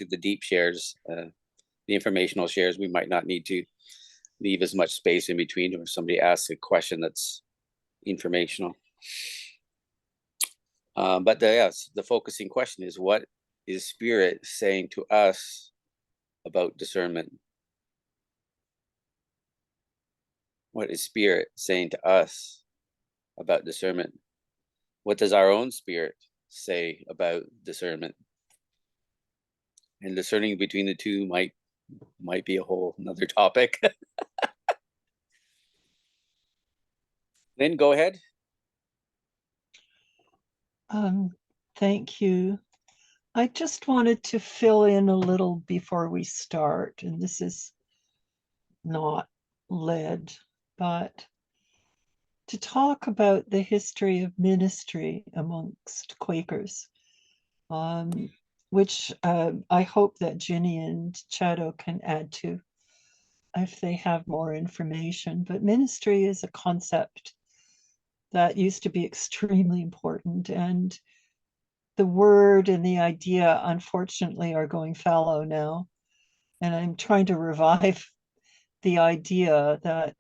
to the deep shares, the informational shares, we might not need to leave as much space in between if somebody asks a question that's informational. But the focusing question is, what is Spirit saying to us about discernment? What is Spirit saying to us about discernment? What does our own spirit say about discernment? And discerning between the two might be a whole another topic. Then go ahead. Thank you. I just wanted to fill in a little before we start, and this is not led, but to talk about the history of ministry amongst Quakers, which I hope that Ginny and Chado can add to if they have more information. But ministry is a concept that used to be extremely important, and the word and the idea, unfortunately, are going fallow now. And I'm trying to revive the idea that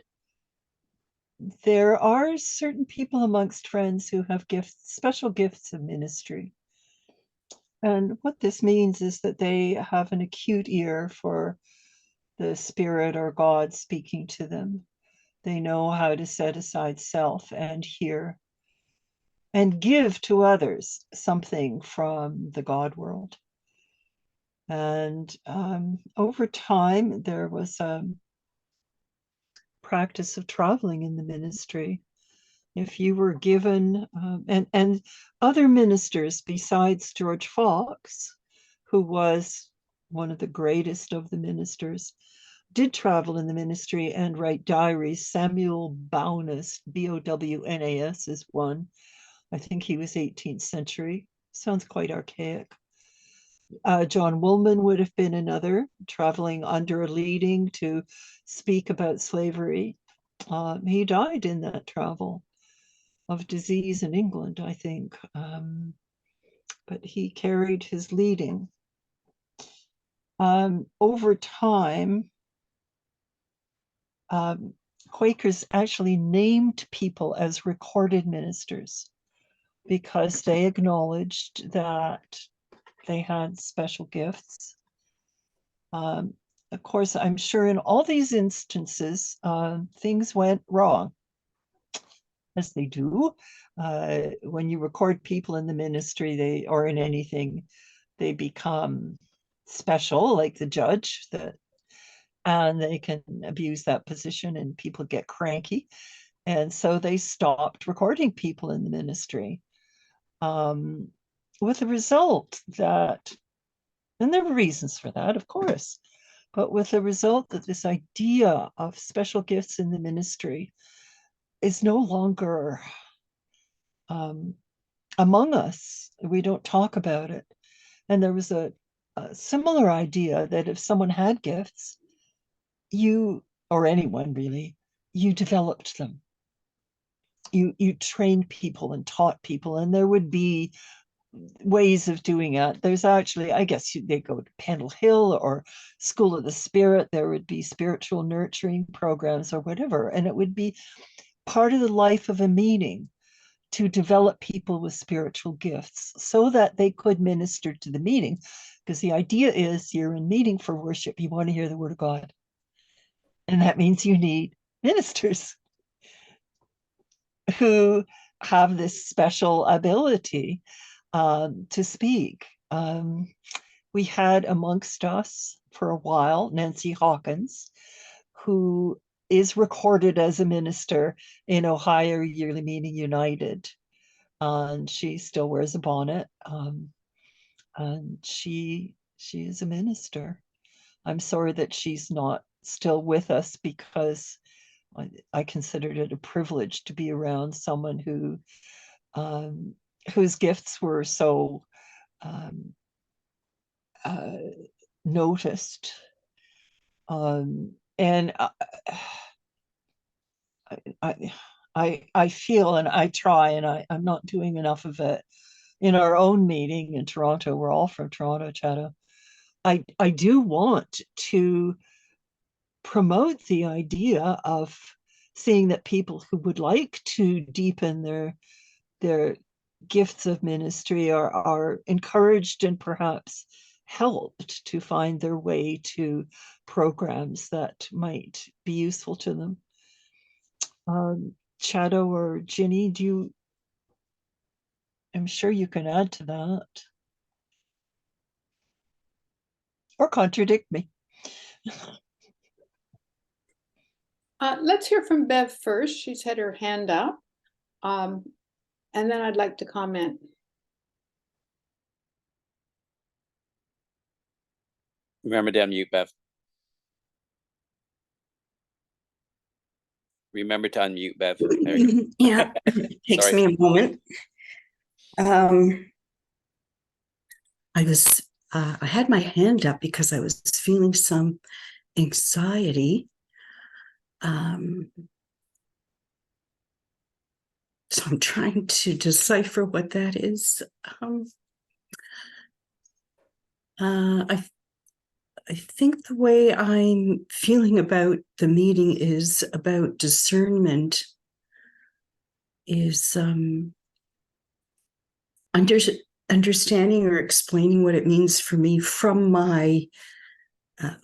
there are certain people amongst friends who have gifts, special gifts of ministry. And what this means is that they have an acute ear for the Spirit or God speaking to them. They know how to set aside self and hear and give to others something from the God world. And over time, there was a practice of traveling in the ministry. If you were given, and other ministers besides George Fox, who was one of the greatest of the ministers, did travel in the ministry and write diaries. Samuel Bownas, Bownas, is one. I think he was 18th century. Sounds quite archaic. John Woolman would have been another, traveling under a leading to speak about slavery. He died in that travel of disease in England, I think, but he carried his leading. Over time, Quakers actually named people as recorded ministers because they acknowledged that they had special gifts. Of course, I'm sure in all these instances, things went wrong, as they do. When you record people in the ministry, or in anything, they become special, like the judge, and they can abuse that position and people get cranky. And so they stopped recording people in the ministry, with the result that, and there were reasons for that, of course, but with the result that this idea of special gifts in the ministry is no longer among us. We don't talk about it. And there was a similar idea that if someone had gifts, you, or anyone really, you developed them. You trained people and taught people, and there would be ways of doing it. There's actually, I guess they go to Pendle Hill or School of the Spirit. There would be spiritual nurturing programs or whatever, and it would be part of the life of a meeting to develop people with spiritual gifts so that they could minister to the meeting. Because the idea is you're in meeting for worship, you want to hear the word of God. And that means you need ministers who have this special ability to speak. We had amongst us for a while Nancy Hawkins, who is recorded as a minister in Ohio Yearly Meeting United. And she still wears a bonnet. And she is a minister. I'm sorry that she's not still with us, because I considered it a privilege to be around someone who whose gifts were so noticed. And I feel, and I try, and I'm not doing enough of it in our own meeting in Toronto. We're all from Toronto, Chado. I do want to promote the idea of seeing that people who would like to deepen their gifts of ministry are encouraged and perhaps helped to find their way to programs that might be useful to them. Chado or Ginny, I'm sure you can add to that or contradict me. Let's hear from Bev first. She's had her hand up. And then I'd like to comment. Remember to unmute, Bev. Remember to unmute, Bev. Yeah, it takes me a moment. I had my hand up because I was feeling some anxiety. So I'm trying to decipher what that is. I think the way I'm feeling about the meeting is about discernment, is understanding or explaining what it means for me from my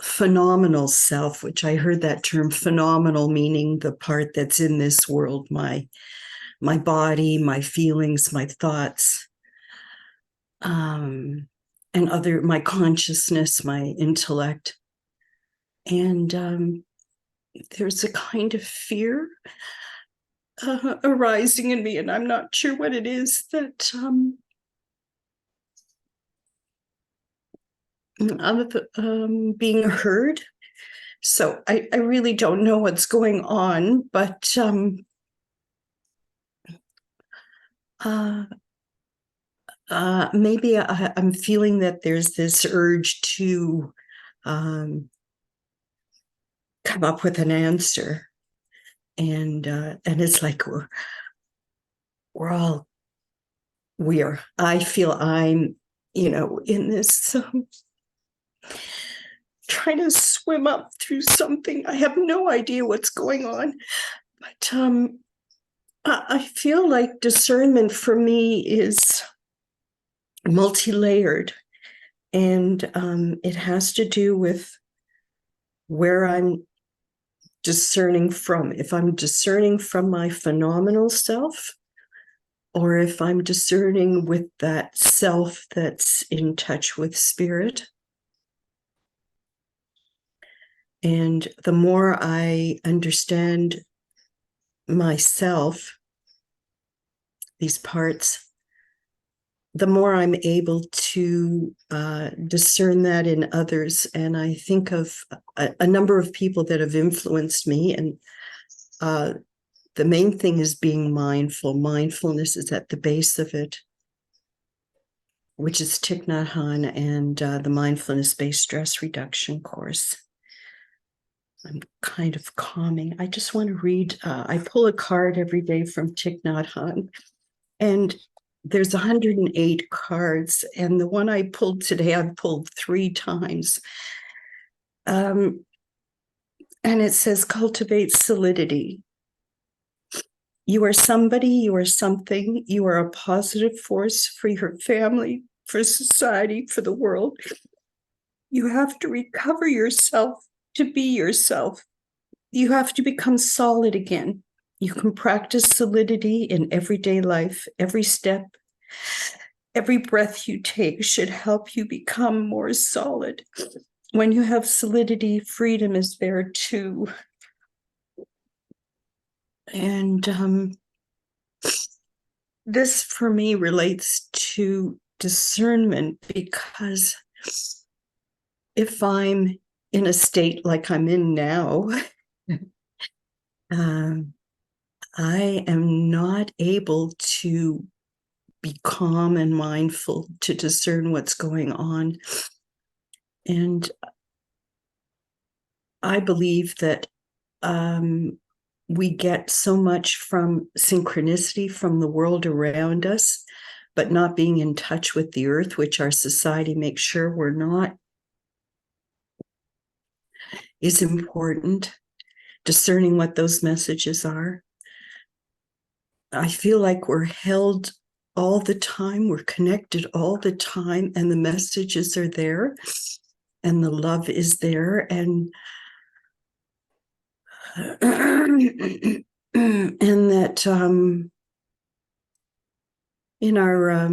phenomenal self, which I heard that term phenomenal, meaning the part that's in this world, my body, my feelings, my thoughts, and my consciousness, my intellect. And there's a kind of fear arising in me, and I'm not sure what it is that being heard. So I really don't know what's going on, but maybe I'm feeling that there's this urge to come up with an answer, and it's like I feel I'm in this trying to swim up through something. I have no idea what's going on, but I feel like discernment for me is multi-layered, and it has to do with where I'm discerning from. If I'm discerning from my phenomenal self, or if I'm discerning with that self that's in touch with spirit. And the more I understand myself, these parts, the more I'm able to discern that in others. And I think of a number of people that have influenced me, and the main thing is being mindful. Mindfulness is at the base of it, which is Thich Nhat Hanh and the mindfulness-based stress reduction course. I'm kind of calming. I just want to read. I pull a card every day from Thich Nhat Hanh, and there's 108 cards, and the one I pulled today, I've pulled 3 times. And it says, cultivate solidity. You are somebody, you are something, you are a positive force for your family, for society, for the world. You have to recover yourself to be yourself. You have to become solid again. You can practice solidity in everyday life. Every step, every breath you take should help you become more solid. When you have solidity, freedom is there too. And this for me relates to discernment, because if I'm in a state like I'm in now, I am not able to be calm and mindful to discern what's going on. And I believe that we get so much from synchronicity from the world around us, but not being in touch with the earth, which our society makes sure we're not is important, discerning what those messages are. I feel like we're held all the time, we're connected all the time, and the messages are there, and the love is there, and that in our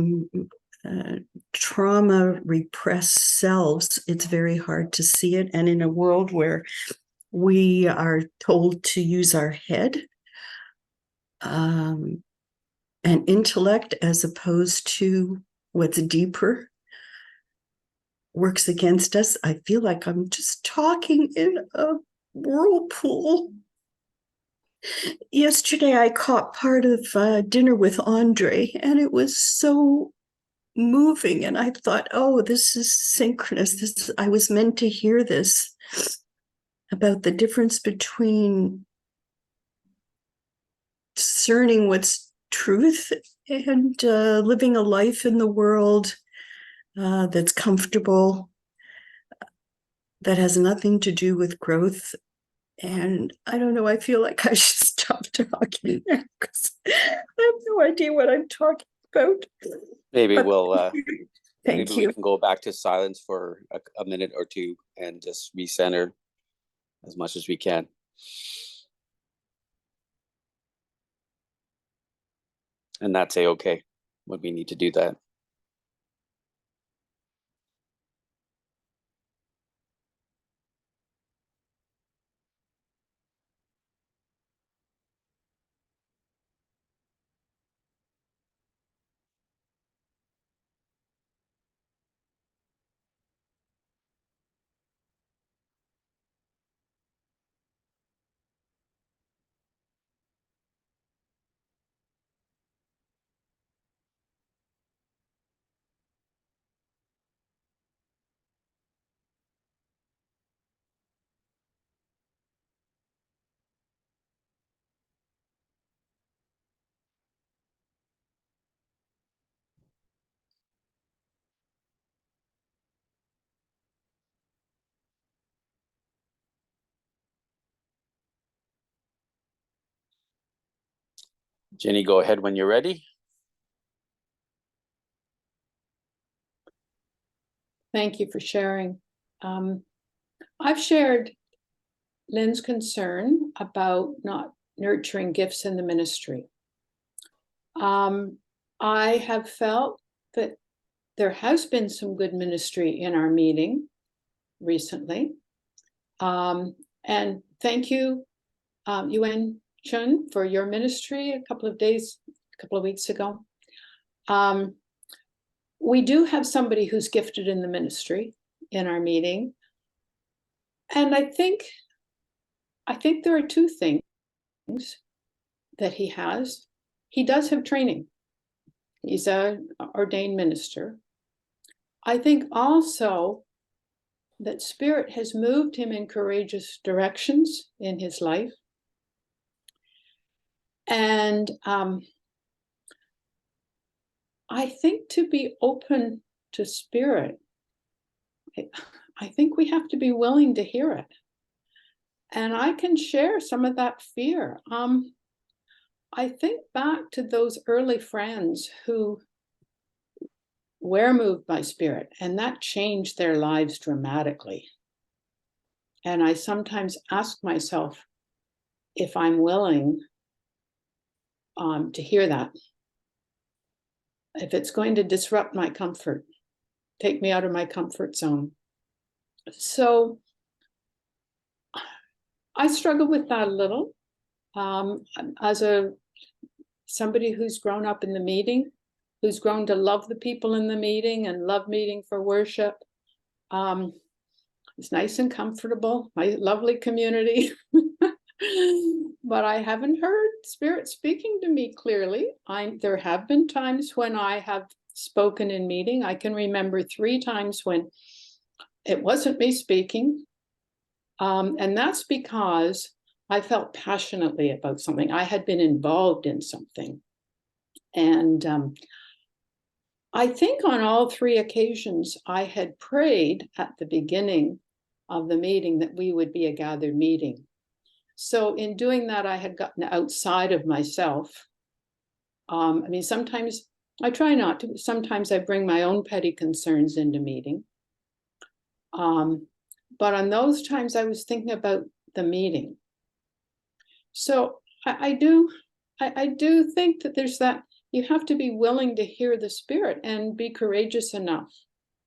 trauma repressed selves, it's very hard to see it. And in a world where we are told to use our head and intellect as opposed to what's deeper, works against us. I feel like I'm just talking in a whirlpool. Yesterday, I caught part of Dinner with Andre, and it was so moving. And I thought, oh, this is synchronous. I was meant to hear this about the difference between discerning what's truth and living a life in the world that's comfortable, that has nothing to do with growth. And I don't know, I feel like I should stop talking now because I have no idea what I'm talking about. Maybe But we'll thank maybe you. we can go back to silence for a minute or two and just recenter as much as we can. And that's okay when we need to do that. Jenny, go ahead when you're ready. Thank you for sharing. I've shared Lynn's concern about not nurturing gifts in the ministry. I have felt that there has been some good ministry in our meeting recently. And thank you, Yuan Chun, for your ministry a couple of weeks ago. We do have somebody who's gifted in the ministry in our meeting. And I think there are two things that he has. He does have training. He's an ordained minister. I think also that Spirit has moved him in courageous directions in his life. And I think to be open to Spirit, I think we have to be willing to hear it. And I can share some of that fear. I think back to those early friends who were moved by Spirit, and that changed their lives dramatically. And I sometimes ask myself if I'm willing to hear that. If it's going to disrupt my comfort, take me out of my comfort zone. So I struggle with that a little. As somebody who's grown up in the meeting, who's grown to love the people in the meeting and love meeting for worship. It's nice and comfortable, my lovely community. But I haven't heard Spirit speaking to me clearly. There have been times when I have spoken in meeting. I can remember 3 times when it wasn't me speaking. And that's because I felt passionately about something. I had been involved in something. And I think on all 3 occasions I had prayed at the beginning of the meeting that we would be a gathered meeting. So in doing that, I had gotten outside of myself. I mean, sometimes I try not to. Sometimes I bring my own petty concerns into meeting. But on those times, I was thinking about the meeting. So I do think that there's that, you have to be willing to hear the Spirit and be courageous enough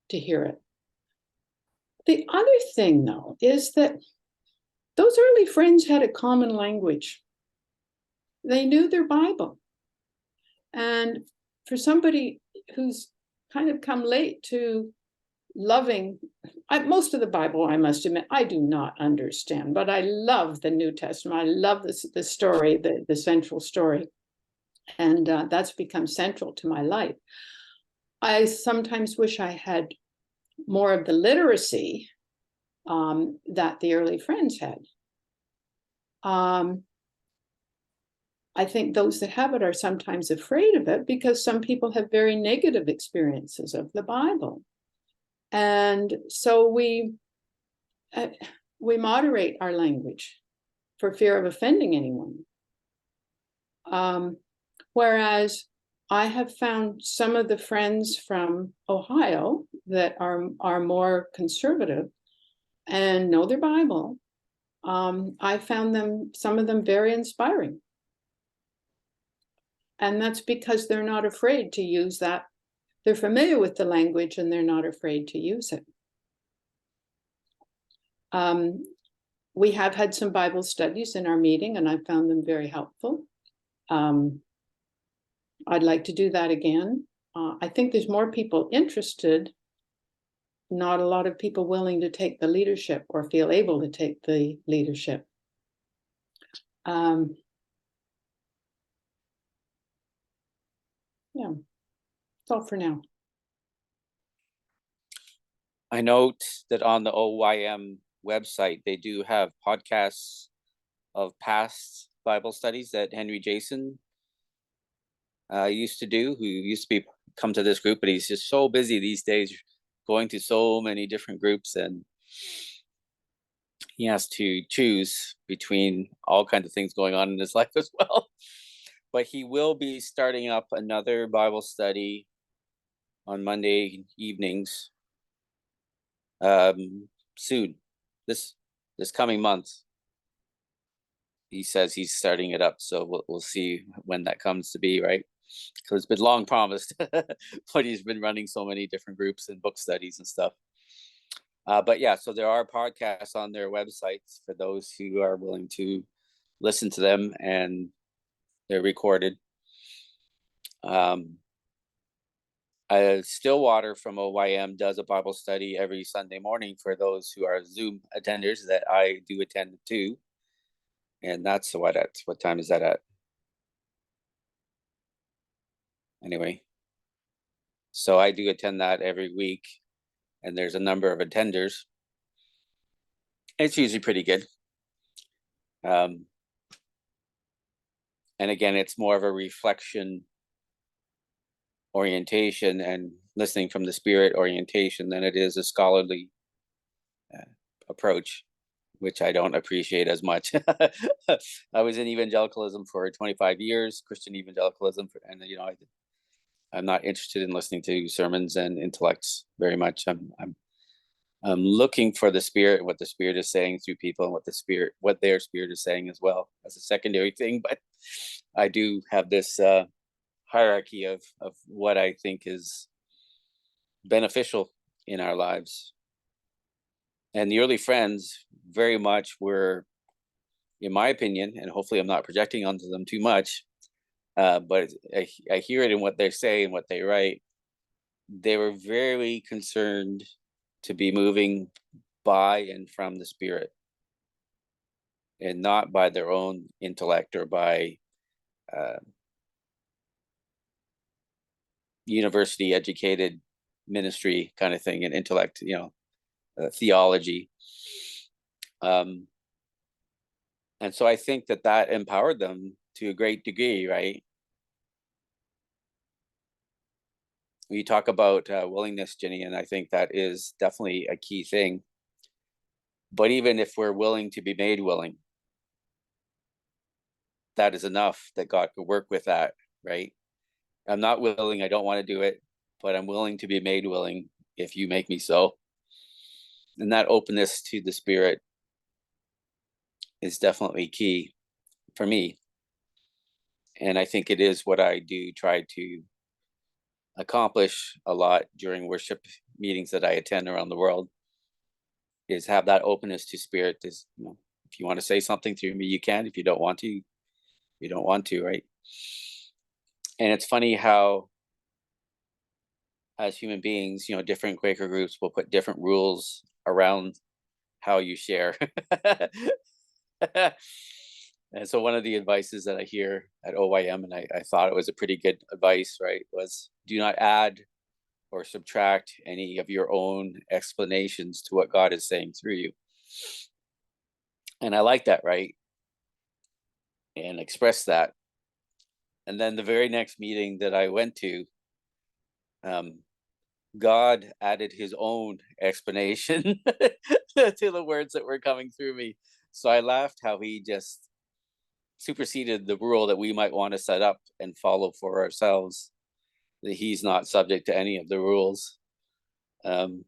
to hear it. The other thing, though, is that those early friends had a common language. They knew their Bible. And for somebody who's kind of come late to loving, most of the Bible, I must admit, I do not understand, but I love the New Testament. I love the story, the central story. And that's become central to my life. I sometimes wish I had more of the literacy that the early friends had. I think those that have it are sometimes afraid of it because some people have very negative experiences of the Bible. And so we moderate our language for fear of offending anyone. Whereas I have found some of the friends from Ohio that are more conservative and know their Bible. I found some of them very inspiring. And that's because they're not afraid to use that. They're familiar with the language and they're not afraid to use it. We have had some Bible studies in our meeting and I found them very helpful. I'd like to do that again. I think there's more people interested, not a lot of people willing to take the leadership or feel able to take the leadership. Yeah, that's all for now. I note that on the OYM website, they do have podcasts of past Bible studies that Henry Jason used to do, who used to come to this group, but he's just so busy these days going to so many different groups, and he has to choose between all kinds of things going on in his life as well. But he will be starting up another Bible study on Monday evenings soon, this coming month. He says he's starting it up, so we'll see when that comes to be, right? Because it's been long promised, but he's been running so many different groups and book studies and stuff. But yeah, so there are podcasts on their websites for those who are willing to listen to them, and they're recorded. Stillwater from OYM does a Bible study every Sunday morning for those who are Zoom attenders that I do attend too. And that's what time is that at? Anyway, so I do attend that every week, and there's a number of attenders. It's usually pretty good. And again, it's more of a reflection orientation and listening from the Spirit orientation than it is a scholarly approach, which I don't appreciate as much. I was in evangelicalism for 25 years, Christian evangelicalism, and I'm not interested in listening to sermons and intellects very much. I'm looking for the Spirit, what the Spirit is saying through people, and what their Spirit is saying as well as a secondary thing. But I do have this hierarchy of what I think is beneficial in our lives. And the early friends very much were, in my opinion, and hopefully I'm not projecting onto them too much, but I hear it in what they say and what they write. They were very concerned to be moving by and from the Spirit, and not by their own intellect or by university educated ministry kind of thing and intellect, theology. And so I think that empowered them to a great degree, right? You talk about willingness, Jenny, and I think that is definitely a key thing. But even if we're willing to be made willing, that is enough that God could work with that, right? I'm not willing, I don't want to do it, but I'm willing to be made willing if you make me so. And that openness to the Spirit is definitely key for me. And I think it is what I do try to accomplish a lot during worship meetings that I attend around the world, is have that openness to Spirit. Is, if you want to say something through me, you can. If you don't want to, you don't want to, right? And it's funny how, as human beings, different Quaker groups will put different rules around how you share. And so one of the advices that I hear at OYM, and I thought it was a pretty good advice, right, was do not add or subtract any of your own explanations to what God is saying through you. And I like that, right? And express that. And then the very next meeting that I went to, God added his own explanation to the words that were coming through me. So I laughed how he just superseded the rule that we might want to set up and follow for ourselves, that he's not subject to any of the rules. And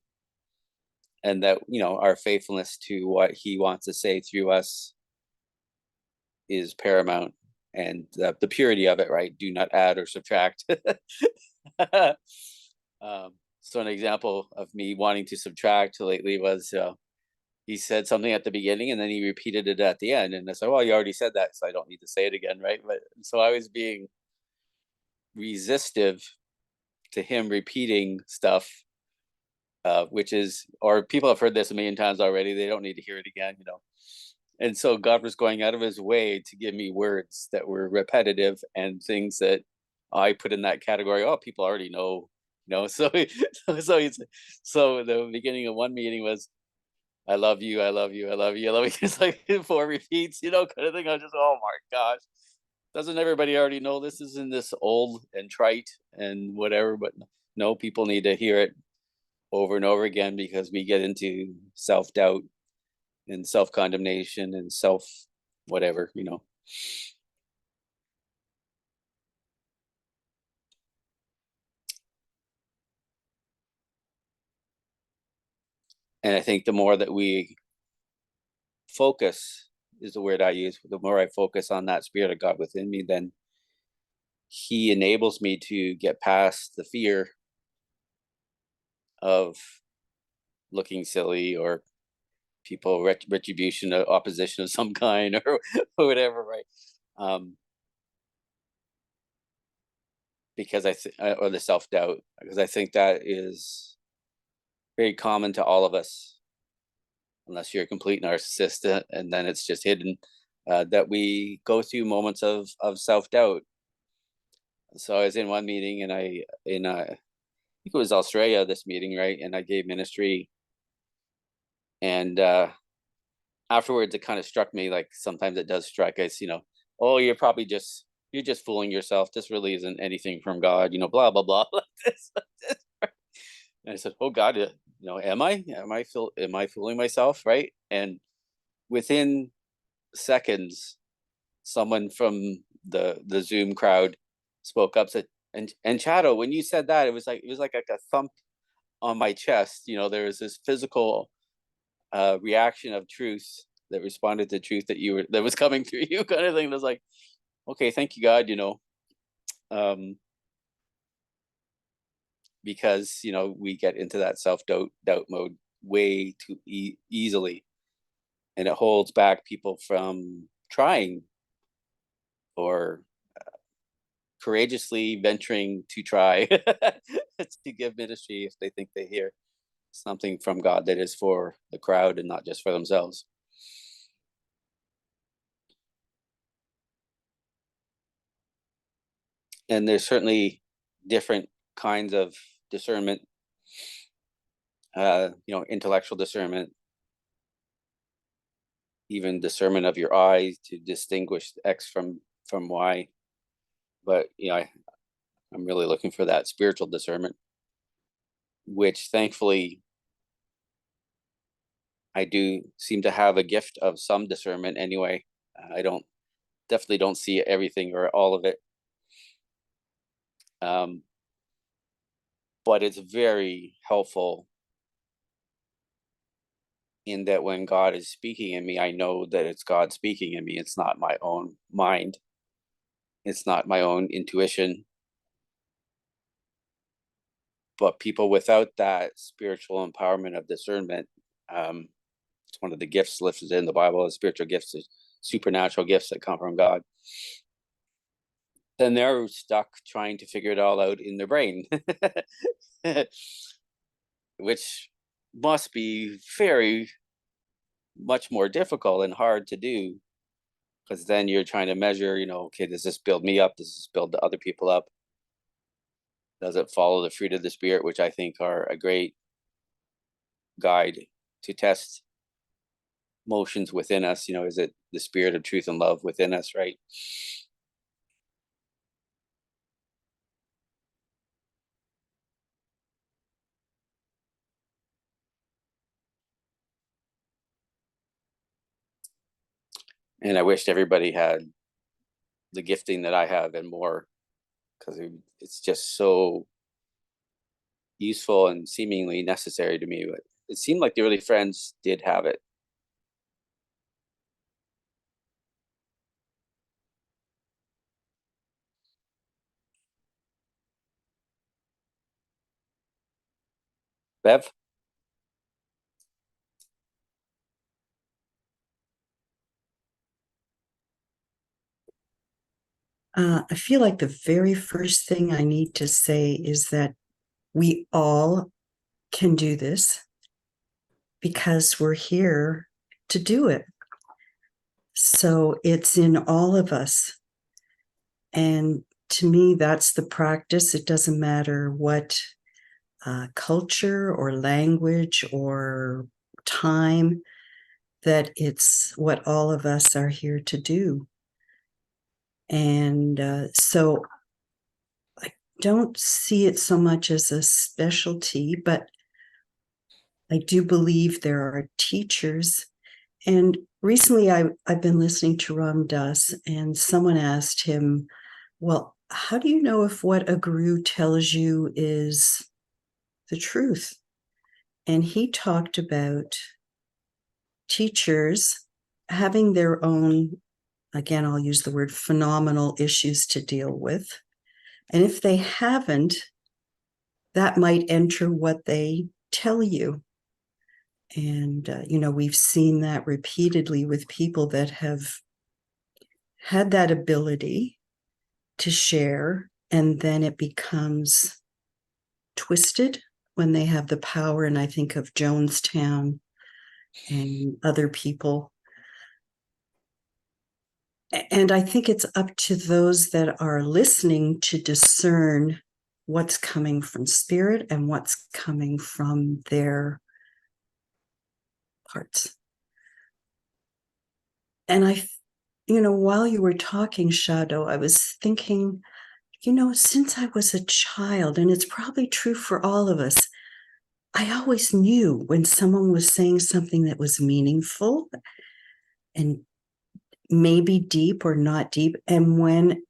that, our faithfulness to what he wants to say through us is paramount, and the purity of it, right? Do not add or subtract. So an example of me wanting to subtract lately was, he said something at the beginning and then he repeated it at the end. And I said, well, you already said that, so I don't need to say it again, right? But so I was being resistive to him repeating stuff, which is, or people have heard this a million times already. They don't need to hear it again, And so God was going out of his way to give me words that were repetitive and things that I put in that category. Oh, people already know, So, so the beginning of one meeting was, I love you, I love you, I love you, I love you. It's like 4 repeats, kind of thing. I was just, oh my gosh, doesn't everybody already know this? Isn't this old and trite and whatever? But no, people need to hear it over and over again, because we get into self-doubt and self-condemnation and self whatever. And I think the more that we focus, is the word I use, the more I focus on that Spirit of God within me, then he enables me to get past the fear of looking silly, or people retribution, opposition of some kind, or whatever, right? Because or the self-doubt, because I think that is very common to all of us, unless you're a complete narcissist, and then it's just hidden, that we go through moments of self-doubt. So I was in one meeting, and I think it was Australia, this meeting, right? And I gave ministry, and afterwards it kind of struck me, like sometimes it does strike us, oh, you're just fooling yourself. This really isn't anything from God, blah blah blah. Like this. And I said, oh God, am I fooling myself, right? And within seconds, someone from the Zoom crowd spoke up, said, and Chado, when you said that, it was like a thump on my chest. There was this physical reaction of truth that responded to truth that was coming through you, kind of thing. And I was like, okay, thank you, God. Because we get into that self-doubt mode way too easily, and it holds back people from trying, or courageously venturing to try to give ministry, if they think they hear something from God that is for the crowd and not just for themselves. And there's certainly different kinds of discernment, intellectual discernment, even discernment of your eyes to distinguish X from Y. But I'm really looking for that spiritual discernment, which thankfully I do seem to have a gift of some discernment anyway. I definitely don't see everything or all of it. But it's very helpful in that when God is speaking in me, I know that it's God speaking in me. It's not my own mind. It's not my own intuition. But people without that spiritual empowerment of discernment, it's one of the gifts listed in the Bible as spiritual gifts, supernatural gifts that come from God. Then they're stuck trying to figure it all out in their brain, which must be very much more difficult and hard to do, because then you're trying to measure, okay, does this build me up? Does this build the other people up? Does it follow the fruit of the Spirit, which I think are a great guide to test motions within us? Is it the spirit of truth and love within us, right? And I wished everybody had the gifting that I have and more, because it's just so useful and seemingly necessary to me. But it seemed like the early friends did have it. Bev? I feel like the very first thing I need to say is that we all can do this because we're here to do it. So it's in all of us. And to me, that's the practice. It doesn't matter what culture or language or time, that it's what all of us are here to do. And so I don't see it so much as a specialty, but I do believe there are teachers. And recently I've been listening to Ram Dass, and someone asked him, well, how do you know if what a guru tells you is the truth? And he talked about teachers having their own, again, I'll use the word phenomenal issues to deal with. And if they haven't, that might enter what they tell you. And, we've seen that repeatedly with people that have had that ability to share, and then it becomes twisted when they have the power. And I think of Jonestown and other people. And I think it's up to those that are listening to discern what's coming from spirit and what's coming from their hearts. And while you were talking, Shadow, I was thinking, since I was a child, and it's probably true for all of us, I always knew when someone was saying something that was meaningful and maybe deep or not deep, and when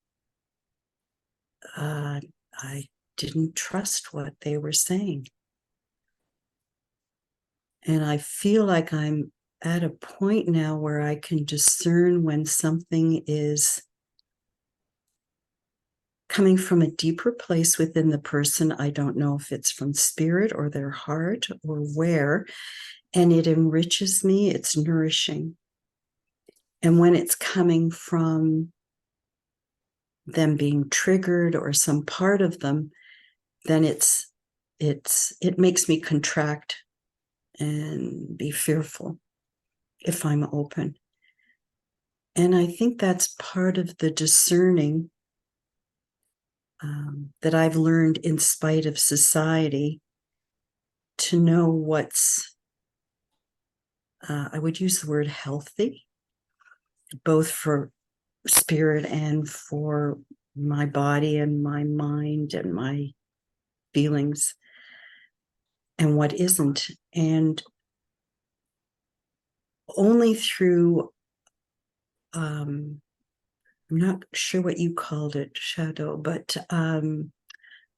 I didn't trust what they were saying. And I feel like I'm at a point now where I can discern when something is coming from a deeper place within the person. I don't know if it's from spirit or their heart or where, and it enriches me, it's nourishing. And when it's coming from them being triggered or some part of them, then it makes me contract and be fearful if I'm open. And I think that's part of the discerning that I've learned in spite of society, to know what's, I would use the word healthy, both for spirit and for my body and my mind and my feelings, and what isn't. And only through, I'm not sure what you called it, Shadow, but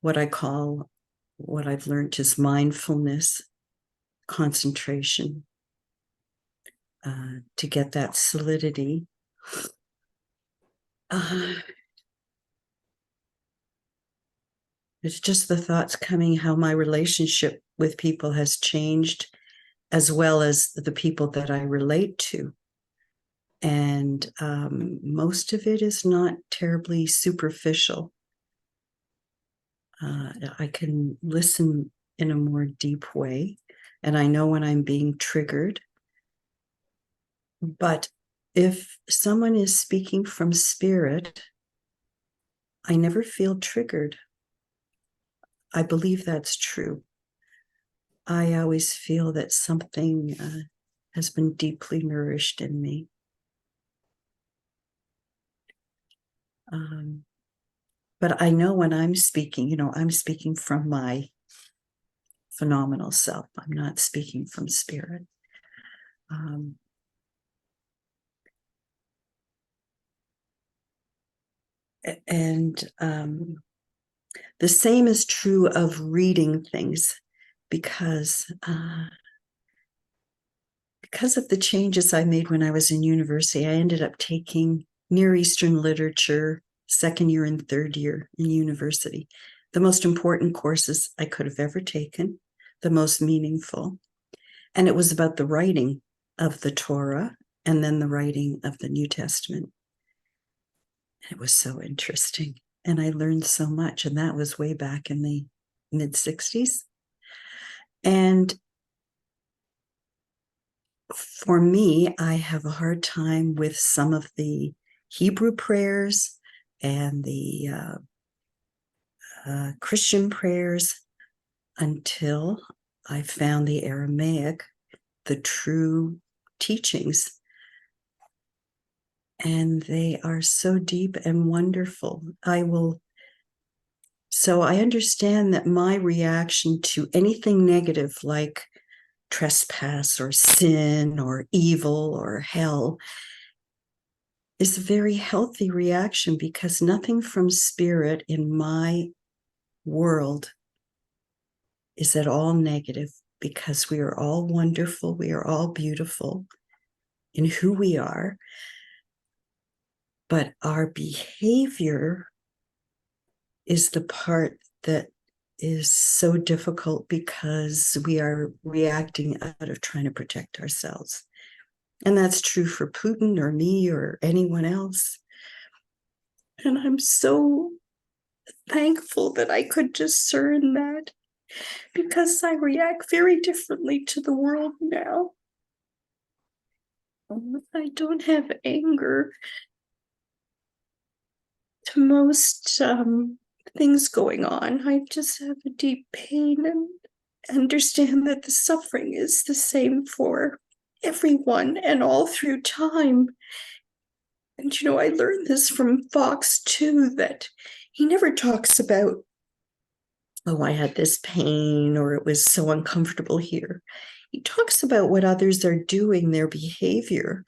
what I've learned is mindfulness, concentration, to get that solidity. It's just the thoughts coming, how my relationship with people has changed, as well as the people that I relate to. And most of it is not terribly superficial. I can listen in a more deep way, and I know when I'm being triggered. But if someone is speaking from spirit, I never feel triggered. I believe that's true. I always feel that something has been deeply nourished in me. But I know when I'm speaking, I'm speaking from my phenomenal self. I'm not speaking from spirit. And the same is true of reading things, because of the changes I made when I was in university. I ended up taking Near Eastern literature second year and third year in university. The most important courses I could have ever taken, the most meaningful. And it was about the writing of the Torah and then the writing of the New Testament. It was so interesting. And I learned so much. And that was way back in the mid-60s. And for me, I have a hard time with some of the Hebrew prayers and the Christian prayers until I found the Aramaic, the true teachings. And they are so deep and wonderful. So I understand that my reaction to anything negative, like trespass or sin or evil or hell, is a very healthy reaction, because nothing from spirit in my world is at all negative, because we are all wonderful. We are all beautiful in who we are. But our behavior is the part that is so difficult, because we are reacting out of trying to protect ourselves. And that's true for Putin or me or anyone else. And I'm so thankful that I could discern that, because I react very differently to the world now. I don't have anger to most things going on. I just have a deep pain and understand that the suffering is the same for everyone and all through time. And I learned this from Fox too, that he never talks about, oh, I had this pain, or it was so uncomfortable here. He talks about what others are doing, their behavior,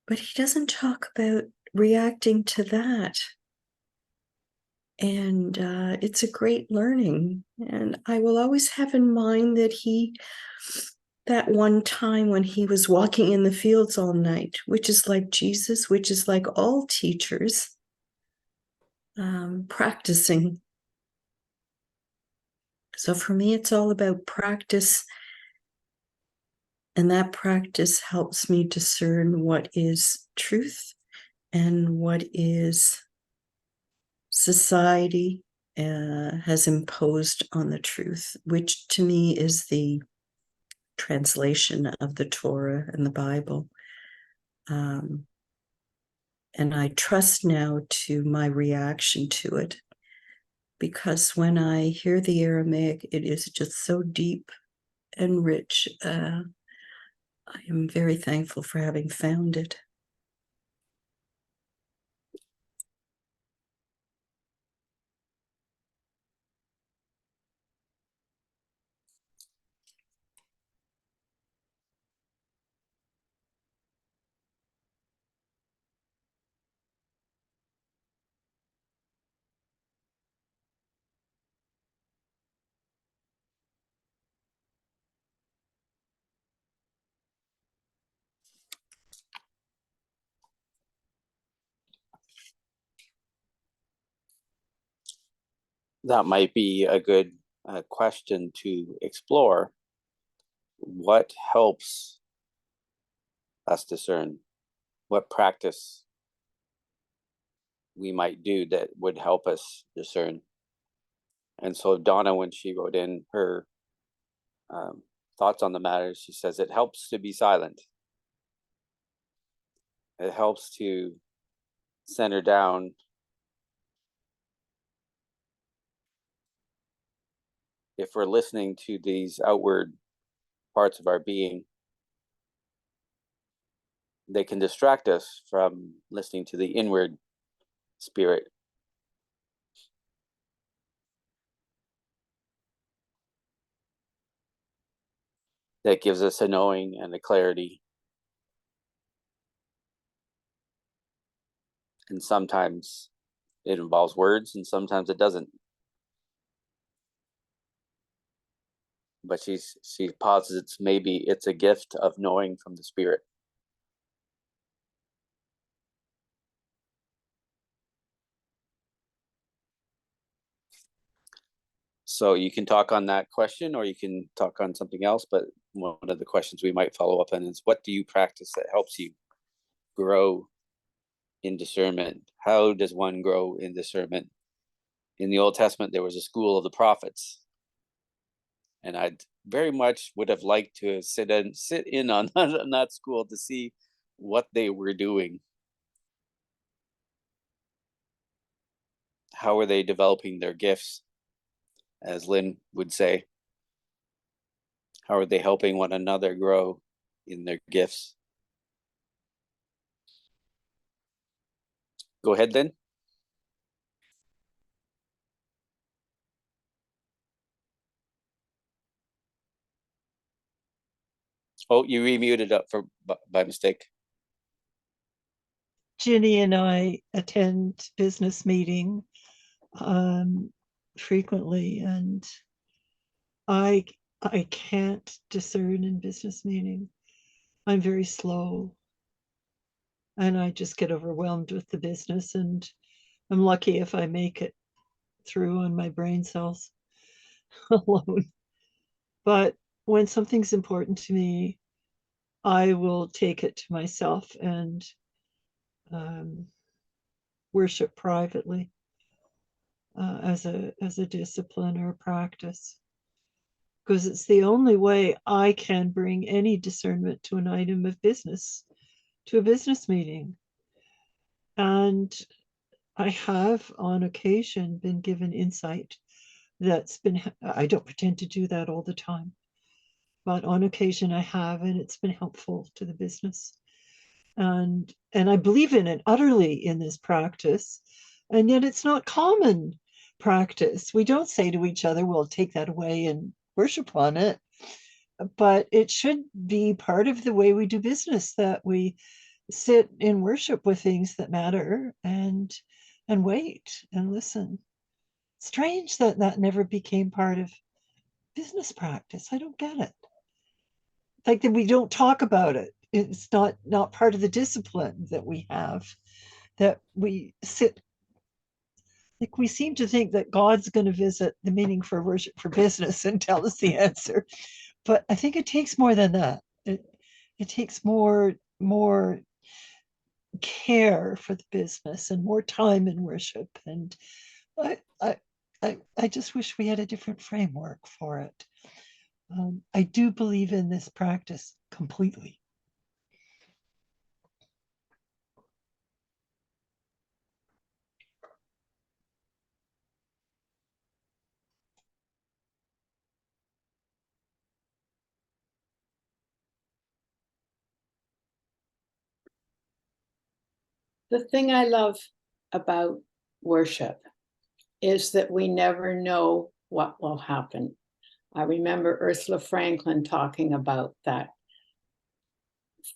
but he doesn't talk about reacting to that. And it's a great learning. And I will always have in mind that that one time when he was walking in the fields all night, which is like Jesus, which is like all teachers, practicing. So for me, it's all about practice. And that practice helps me discern what is truth and what is society has imposed on the truth, which to me is the translation of the Torah and the Bible. And I trust now to my reaction to it, because when I hear the Aramaic, it is just so deep and rich. I am very thankful for having found it. that might be a good question to explore. What helps us discern? What practice we might do that would help us discern? And so Donna, when she wrote in her thoughts on the matter, she says it helps to be silent. It helps to center down if we're listening to these outward parts of our being. They can distract us from listening to the inward spirit. That gives us a knowing and a clarity. And sometimes it involves words and sometimes it doesn't. But she posits maybe it's a gift of knowing from the spirit. So you can talk on that question or you can talk on something else, but one of the questions we might follow up on is, what do you practice that helps you grow in discernment? How does one grow in discernment? In the Old Testament, there was a school of the prophets. And I very much would have liked to sit in on that school to see what they were doing. How are they developing their gifts? As Lynn would say, how are they helping one another grow in their gifts? Go ahead, Lynn. Oh, you remuted up by mistake. Ginny and I attend business meeting frequently, and I can't discern in business meeting. I'm very slow, and I just get overwhelmed with the business, and I'm lucky if I make it through on my brain cells alone. But when something's important to me, I will take it to myself and worship privately as a discipline or a practice, because it's the only way I can bring any discernment to an item of business, to a business meeting. And I have on occasion been given insight that's been, I don't pretend to do that all the time, but on occasion I have, and it's been helpful to the business. And I believe in it utterly in this practice, and yet it's not common practice. We don't say to each other, we'll take that away and worship on it, but it should be part of the way we do business, that we sit in worship with things that matter and wait and listen. Strange that that never became part of business practice. I don't get it. Like that we don't talk about it. It's not part of the discipline that we have, that we sit. Like we seem to think that God's going to visit the meeting for worship for business and tell us the answer, but I think it takes more than that. It takes more care for the business and more time in worship. And I just wish we had a different framework for it. I do believe in this practice completely. The thing I love about worship is that we never know what will happen. I remember Ursula Franklin talking about that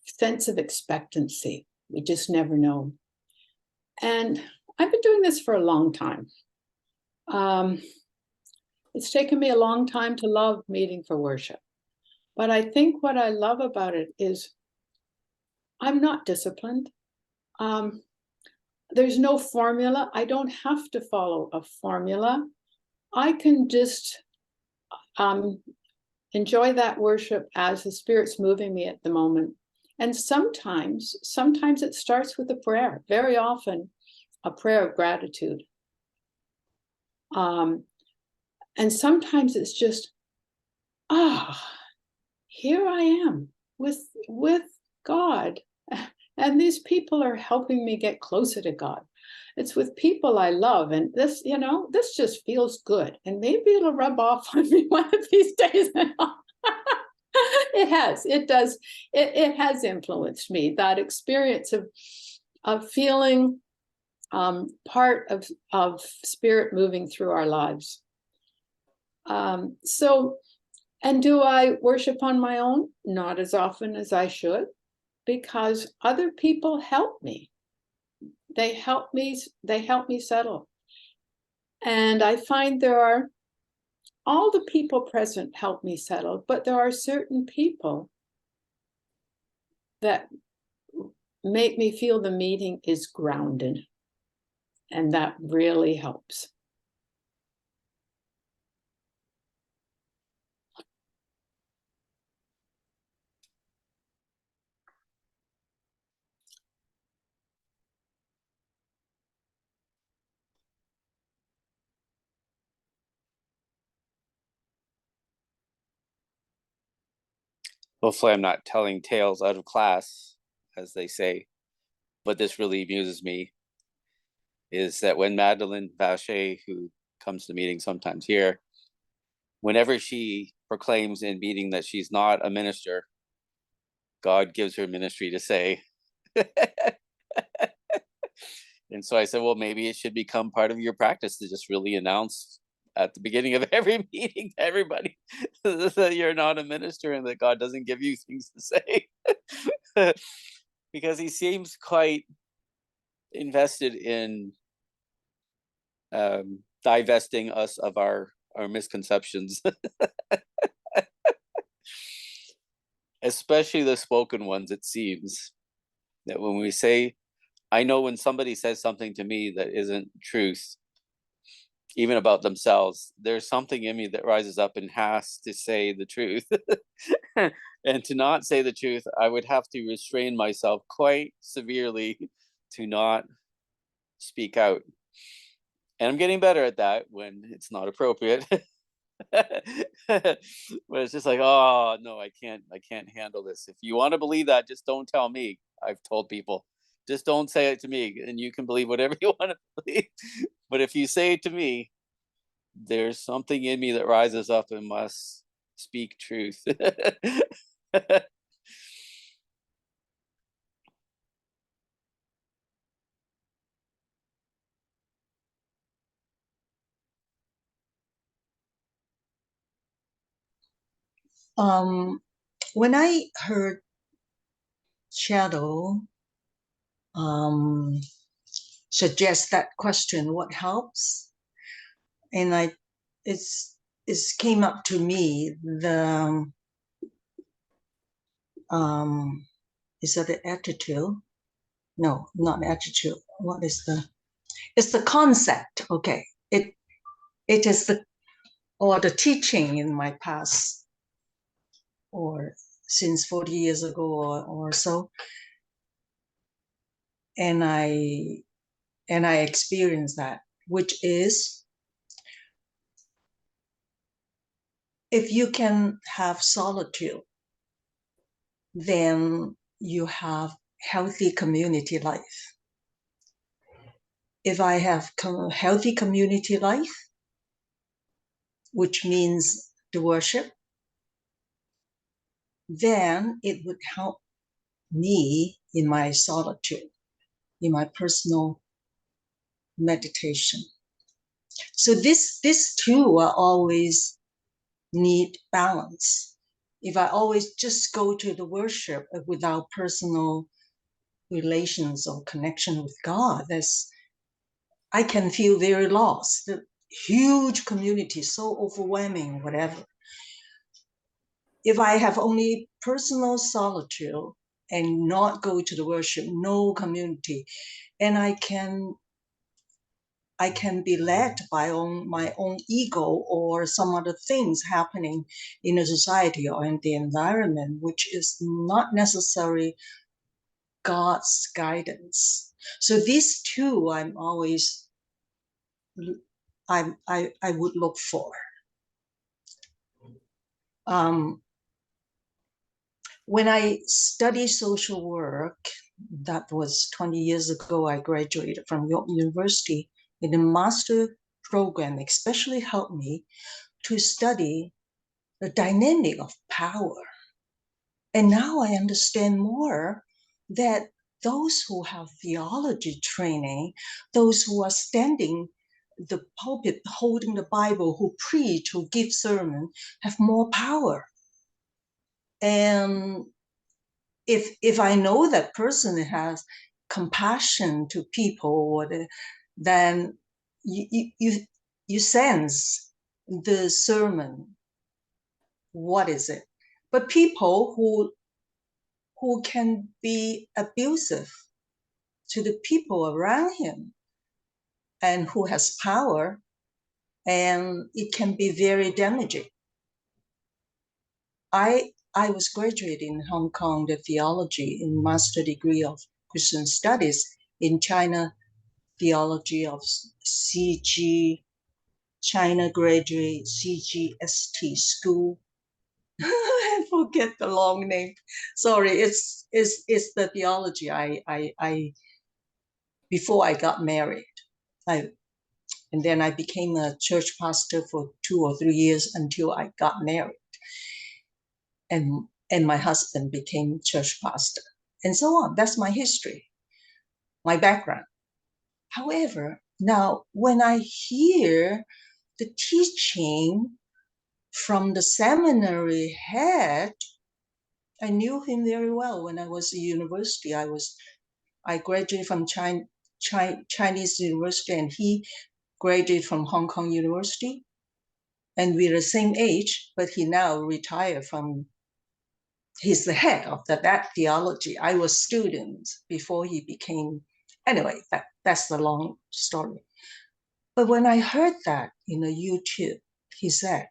sense of expectancy. We just never know. And I've been doing this for a long time. It's taken me a long time to love meeting for worship. But I think what I love about it is I'm not disciplined. There's no formula. I don't have to follow a formula. I can just enjoy that worship as the Spirit's moving me at the moment. And sometimes it starts with a prayer, very often a prayer of gratitude. And sometimes it's just, here I am with God. And these people are helping me get closer to God. It's with people I love. And this, this just feels good. And maybe it'll rub off on me one of these days. It does. It has influenced me, that experience of feeling part of Spirit moving through our lives. And do I worship on my own? Not as often as I should, because other people help me. They help me settle. And I find all the people present help me settle, but there are certain people that make me feel the meeting is grounded. And that really helps. Hopefully I'm not telling tales out of class, as they say, but this really amuses me, is that when Madeline Vacher, who comes to meetings sometimes here, whenever she proclaims in meeting that she's not a minister, God gives her ministry to say. And so I said, well, maybe it should become part of your practice to just really announce at the beginning of every meeting to everybody that you're not a minister and that God doesn't give you things to say. Because he seems quite invested in divesting us of our misconceptions. Especially the spoken ones. It seems that when we say, I know when somebody says something to me that isn't truth, even about themselves, there's something in me that rises up and has to say the truth. And to not say the truth, I would have to restrain myself quite severely to not speak out. And I'm getting better at that when it's not appropriate. But it's just like, oh no, I can't handle this. If you want to believe that, just don't tell me. I've told people, just don't say it to me, and you can believe whatever you want to believe. But if you say it to me, there's something in me that rises up and must speak truth. When I heard Shadow suggest that question, what helps? And it's came up to me the is that the attitude? No, not attitude. What is it's the concept. Okay. It is the teaching in my past, or since 40 years ago or so. And I experienced that, which is, if you can have solitude, then you have healthy community life. If I have healthy community life, which means the worship, then it would help me in my solitude, in my personal meditation. So this two are always need balance. If I always just go to the worship without personal relations or connection with God, I can feel very lost. The huge community, so overwhelming, whatever. If I have only personal solitude and not go to the worship, no community, and I can I can be led by my own ego or some other things happening in the society or in the environment, which is not necessarily God's guidance. So these two I would look for. When I studied social work, that was 20 years ago, I graduated from York University in a master program, especially helped me to study the dynamic of power. And now I understand more that those who have theology training, those who are standing the pulpit, holding the Bible, who preach, who give sermon, have more power. And if I know that person has compassion to people, then you sense the sermon. What is it? But people who can be abusive to the people around him and who has power, and it can be very damaging. I was graduating in Hong Kong, the theology in master degree of Christian studies in China, theology of CG, China graduate CGST school. I forget the long name. Sorry, it's the theology I before I got married. And then I became a church pastor for 2 or 3 years until I got married. And my husband became church pastor, and so on. That's my history, my background. However, now when I hear the teaching from the seminary head, I knew him very well when I was at university. I graduated from Chinese University, and he graduated from Hong Kong University. And we're the same age, but he now retired from, he's the head of that theology. I was student before he became, anyway, that's the long story. But when I heard that in a YouTube, he said,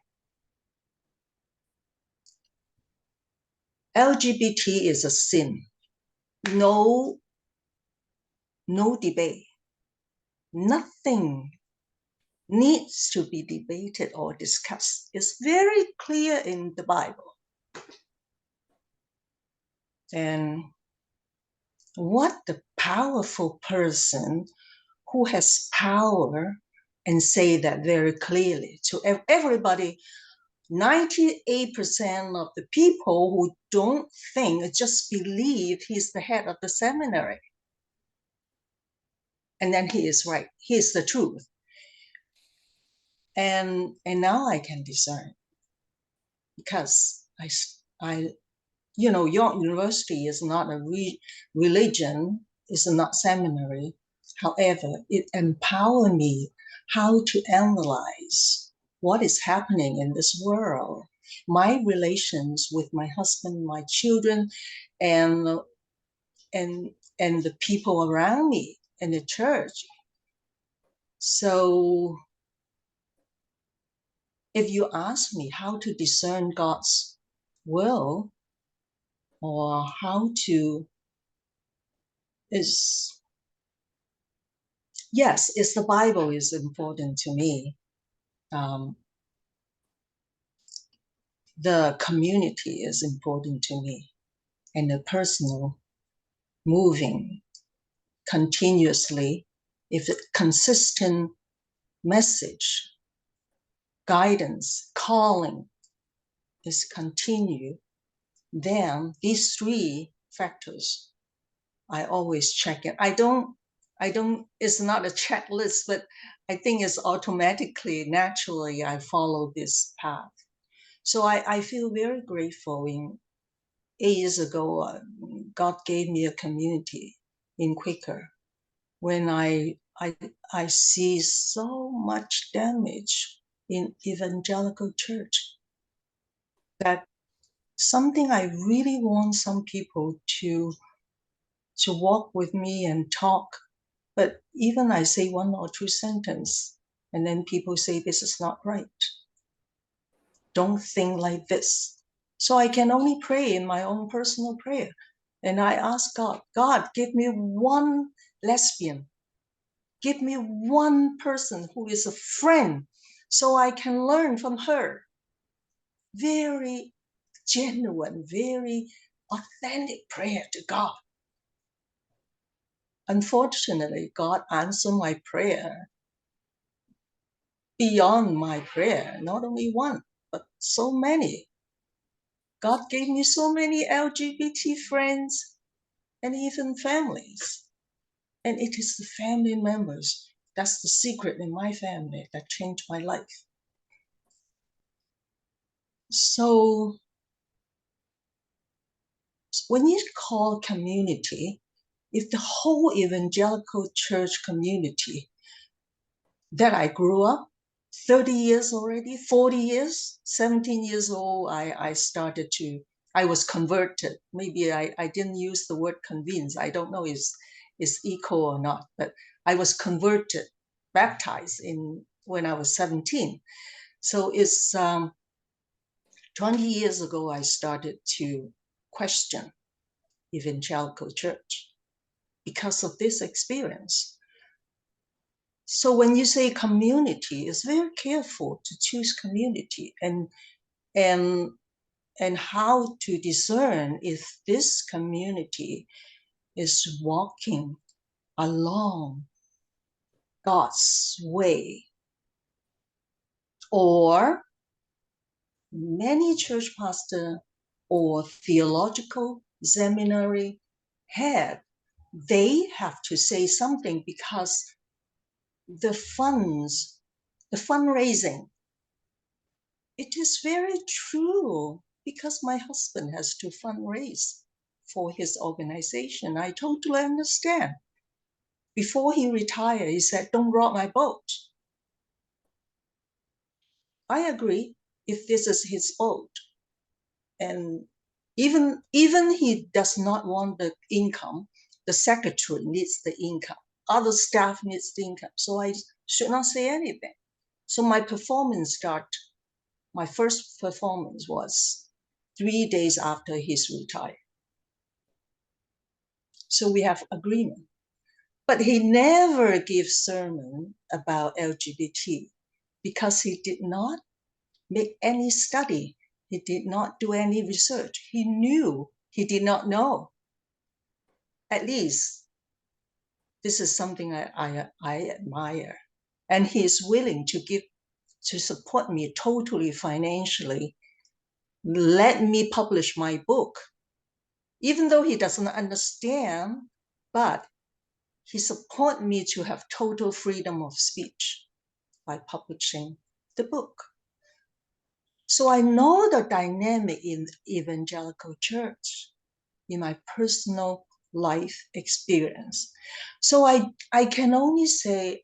LGBT is a sin. No debate. Nothing needs to be debated or discussed. It's very clear in the Bible. And what the powerful person who has power and say that very clearly to everybody. 98% of the people who don't think, just believe he's the head of the seminary. And then he is right. He is the truth. And now I can discern, because I York University is not a religion, it's not seminary. However, it empowered me how to analyze what is happening in this world, my relations with my husband, my children, and the people around me in the church. So if you ask me how to discern God's will, or how to, yes, it's the Bible is important to me. The community is important to me, and the personal moving continuously, if a consistent message, guidance, calling is continued, then these 3 factors, I always check it. I don't, it's not a checklist, but I think it's automatically, naturally, I follow this path. So I feel very grateful. 8 years ago, God gave me a community in Quaker. When I see so much damage in evangelical church, that something I really want some people to walk with me and talk, But even I say one or two sentences, and then people say this is not right. Don't think like this. So I can only pray in my own personal prayer. And I ask God, God, give me one lesbian. Give me one person who is a friend so I can learn from her. Very genuine, very authentic prayer to God. Unfortunately, God answered my prayer beyond my prayer, not only one, but so many. God gave me so many LGBT friends and even families. And it is the family members, that's the secret in my family, that changed my life. So when you call community, if the whole evangelical church community that I grew up, 30 years already, 40 years, 17 years old, I was converted. Maybe I didn't use the word convinced. I don't know if it's equal or not, but I was converted, baptized when I was 17. So it's 20 years ago, I started to question evangelical church because of this experience. So when you say community, it's very careful to choose community and how to discern if this community is walking along God's way. Or many church pastors or theological seminary head, they have to say something because the fundraising, it is very true because my husband has to fundraise for his organization. I totally understand. Before he retired, he said, don't rock my boat. I agree if this is his boat. And even he does not want the income, the secretary needs the income. Other staff needs the income. So I should not say anything. So my first performance was 3 days after he's retired. So we have agreement. But he never gives sermon about LGBT because he did not make any study. He did not do any research. He knew he did not know. At least this is something I admire. And he is willing to support me totally financially, let me publish my book, even though he doesn't understand, but he support me to have total freedom of speech by publishing the book. So I know the dynamic in evangelical church in my personal life experience. So I can only say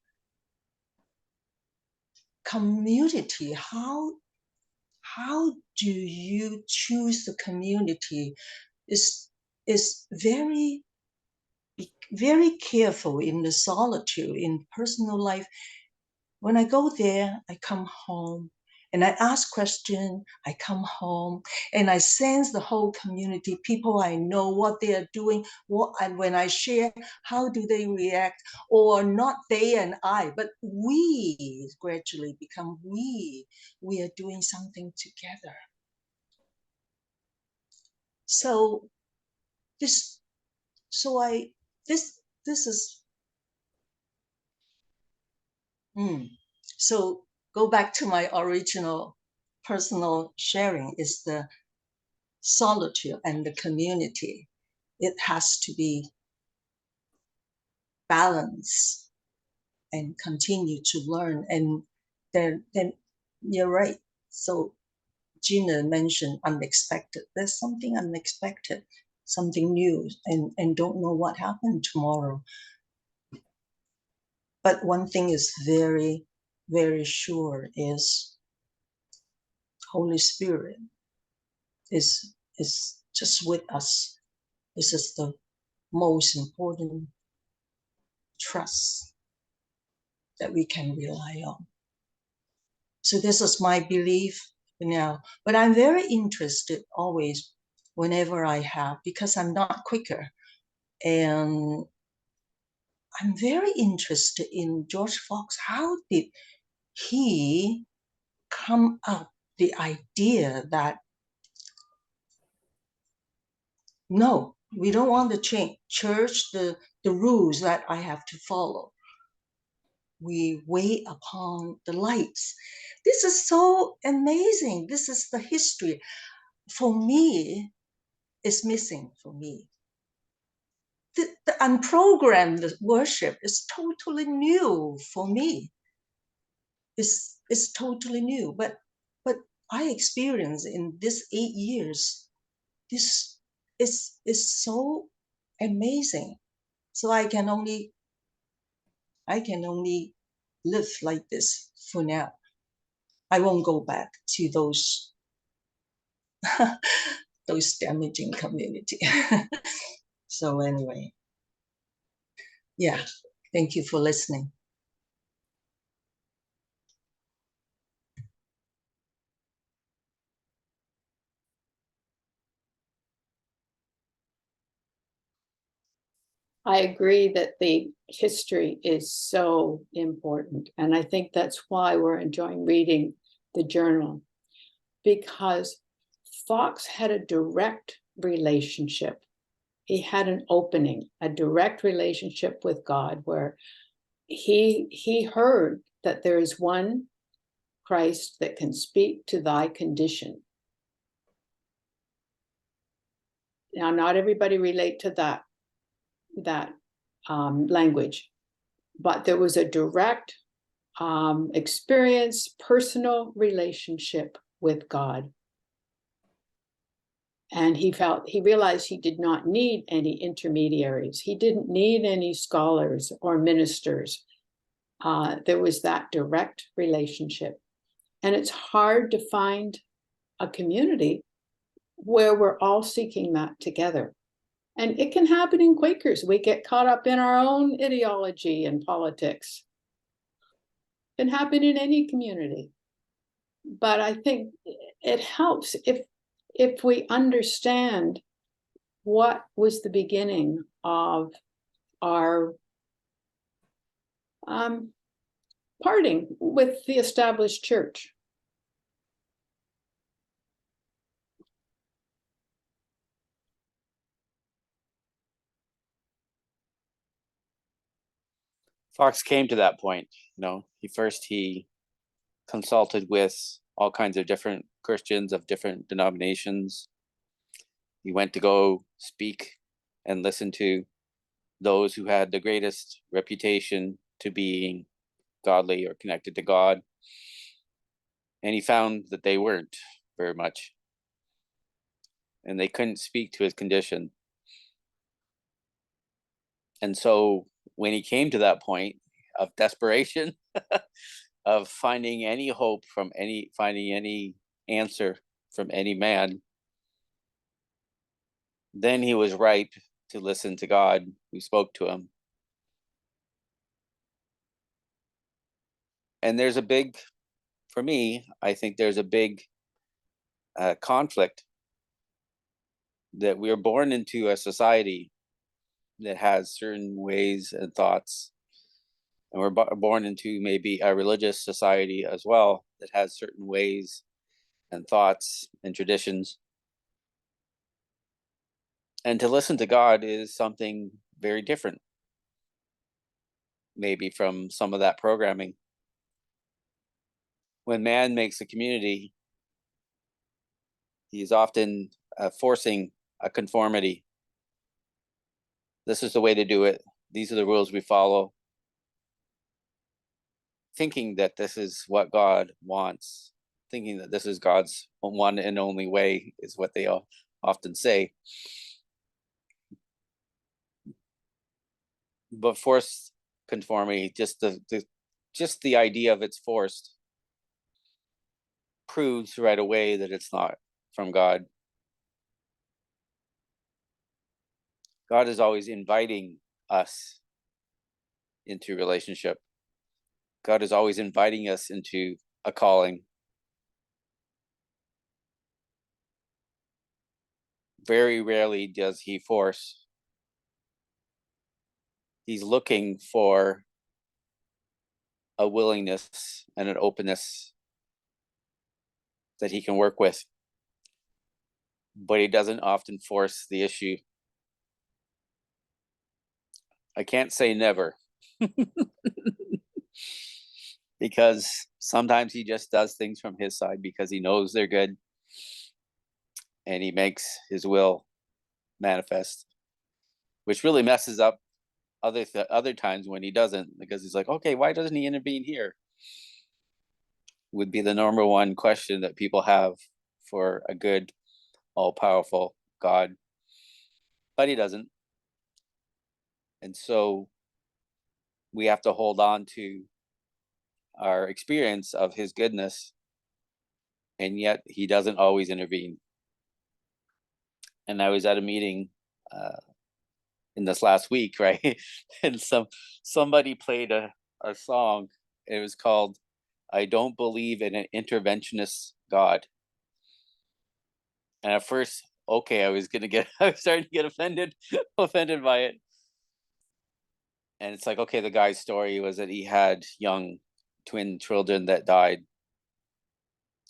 community, how do you choose the community is very, very careful in the solitude, in personal life. When I go there, I come home and I ask questions, I come home and I sense the whole community, people I know, what they are doing, and when I share, how do they react? Or not they and I, but we gradually become we are doing something together. So this is so go back to my original personal sharing is the solitude and the community. It has to be balanced and continue to learn. And then you're right. So Gina mentioned unexpected. There's something unexpected, something new, and don't know what happened tomorrow. But one thing is very, very sure is Holy Spirit is just with us. This is the most important trust that we can rely on. So this is my belief now. But I'm very interested always whenever I have, because I'm not Quaker. And I'm very interested in George Fox. How did he come up the idea that no, we don't want to change church, the rules that I have to follow. We wait upon the lights. This is so amazing. This is the history. For me, it's missing for me. The unprogrammed worship is totally new for me. It's totally new. But I experienced in this 8 years, this is so amazing. So I can only live like this for now. I won't go back to those those damaging community. So anyway, yeah, thank you for listening. I agree that the history is so important. And I think that's why we're enjoying reading the journal, because Fox had a direct relationship. He had an opening, a direct relationship with God, where he heard that there is one Christ that can speak to thy condition. Now, not everybody relate to that language, but there was a direct experience, personal relationship with God. And he realized he did not need any intermediaries. He didn't need any scholars or ministers. There was that direct relationship. And it's hard to find a community where we're all seeking that together. And it can happen in Quakers. We get caught up in our own ideology and politics. It can happen in any community. But I think it helps if we understand what was the beginning of our parting with the established church. Fox came to that point. He consulted with all kinds of different Christians of different denominations. He went to go speak and listen to those who had the greatest reputation to being godly or connected to God. And he found that they weren't very much. And they couldn't speak to his condition. And so when he came to that point of desperation, of finding any hope finding any answer from any man, then he was ripe to listen to God who spoke to him. And for me, I think there's a big conflict that we're born into a society that has certain ways and thoughts. And we're born into maybe a religious society as well that has certain ways and thoughts and traditions. And to listen to God is something very different, maybe from some of that programming. When man makes a community, he's often forcing a conformity. This is the way to do it. These are the rules we follow. Thinking that this is what God wants, thinking that this is God's one and only way is what they often say. But forced conformity, just the idea of it's forced, proves right away that it's not from God. God is always inviting us into relationship. God is always inviting us into a calling. Very rarely does he force. He's looking for a willingness and an openness that he can work with. But he doesn't often force the issue. I can't say never. Because sometimes he just does things from his side because he knows they're good. And he makes his will manifest, which really messes up other times when he doesn't, because he's like, okay, why doesn't he intervene here? Would be the number one question that people have for a good, all-powerful God. But he doesn't. And so we have to hold on to our experience of his goodness, and yet he doesn't always intervene. And I was at a meeting in this last week, right? And somebody played a song. It was called "I Don't Believe in an Interventionist God." And at first, okay, I was starting to get offended by it. And it's like, okay, the guy's story was that he had young twin children that died.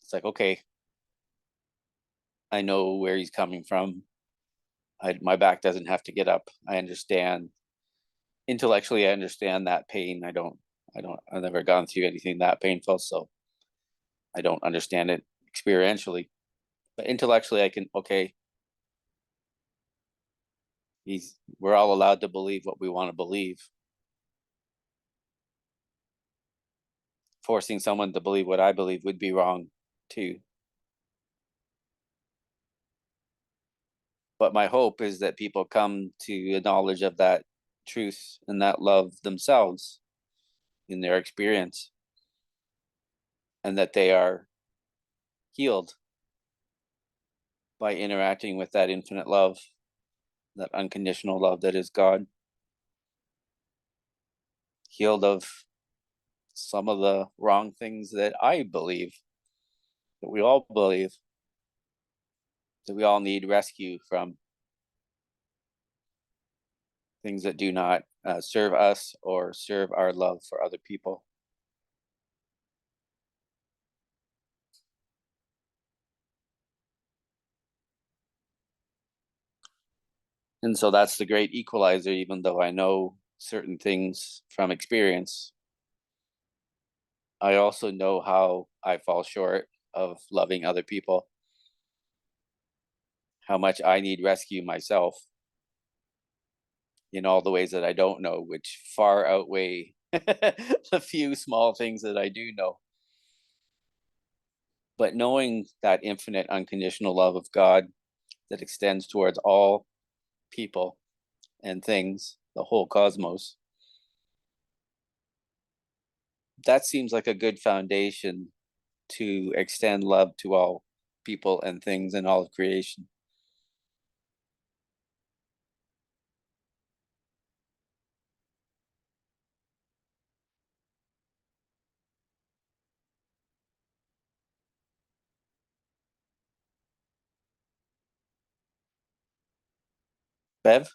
It's like, okay, I know where he's coming from. My back doesn't have to get up. I understand. Intellectually, I understand that pain. I've never gone through anything that painful, so I don't understand it experientially. But intellectually, I can, okay, we're all allowed to believe what we want to believe. Forcing someone to believe what I believe would be wrong too. But my hope is that people come to a knowledge of that truth and that love themselves in their experience, and that they are healed by interacting with that infinite love, that unconditional love that is God. Healed of some of the wrong things that I believe, that we all believe, that we all need rescue from. Things that do not serve us or serve our love for other people. And so that's the great equalizer, even though I know certain things from experience. I also know how I fall short of loving other people, how much I need rescue myself in all the ways that I don't know, which far outweigh the few small things that I do know. But knowing that infinite unconditional love of God that extends towards all people and things, the whole cosmos, that seems like a good foundation to extend love to all people and things and all of creation. Bev?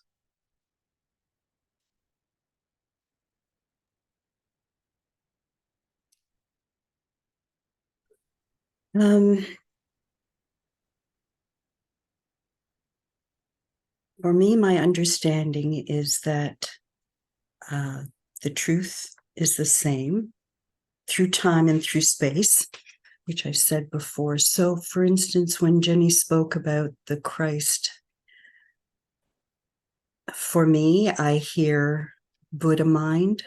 For me, my understanding is that the truth is the same through time and through space, which I said before. So, for instance, when Jenny spoke about the Christ, for me, I hear Buddha mind.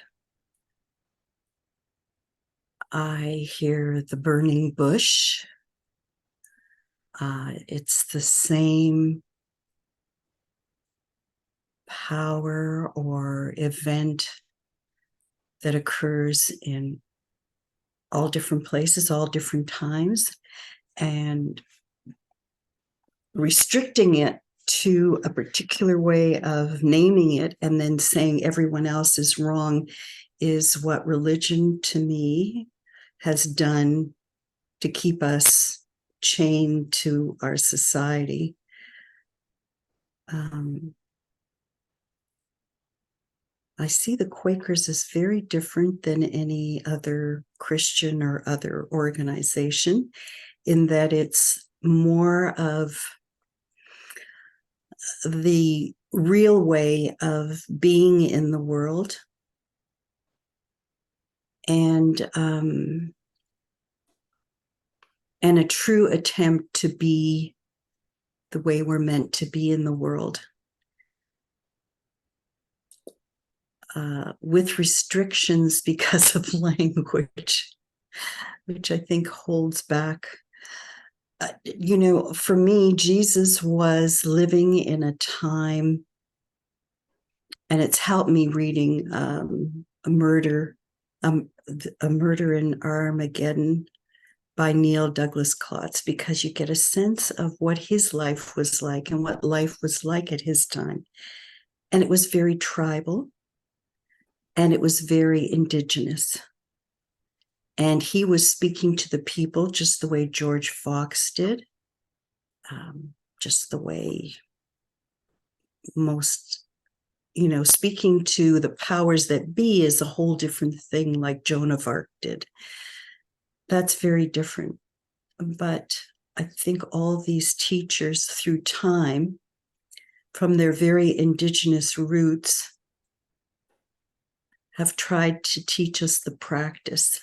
I hear the burning bush. It's the same power or event that occurs in all different places, all different times, and restricting it to a particular way of naming it and then saying everyone else is wrong is what religion to me has done to keep us chained to our society. I see the Quakers as very different than any other Christian or other organization, in that it's more of the real way of being in the world, and a true attempt to be the way we're meant to be in the world, with restrictions because of language, which I think holds back. For me, Jesus was living in a time, and it's helped me reading a murder in Armageddon by Neil Douglas Klotz, because you get a sense of what his life was like and what life was like at his time. And it was very tribal, and it was very indigenous. And he was speaking to the people just the way George Fox did, just the way most, speaking to the powers that be is a whole different thing, like Joan of Arc did. That's very different. But I think all these teachers through time, from their very indigenous roots, have tried to teach us the practice.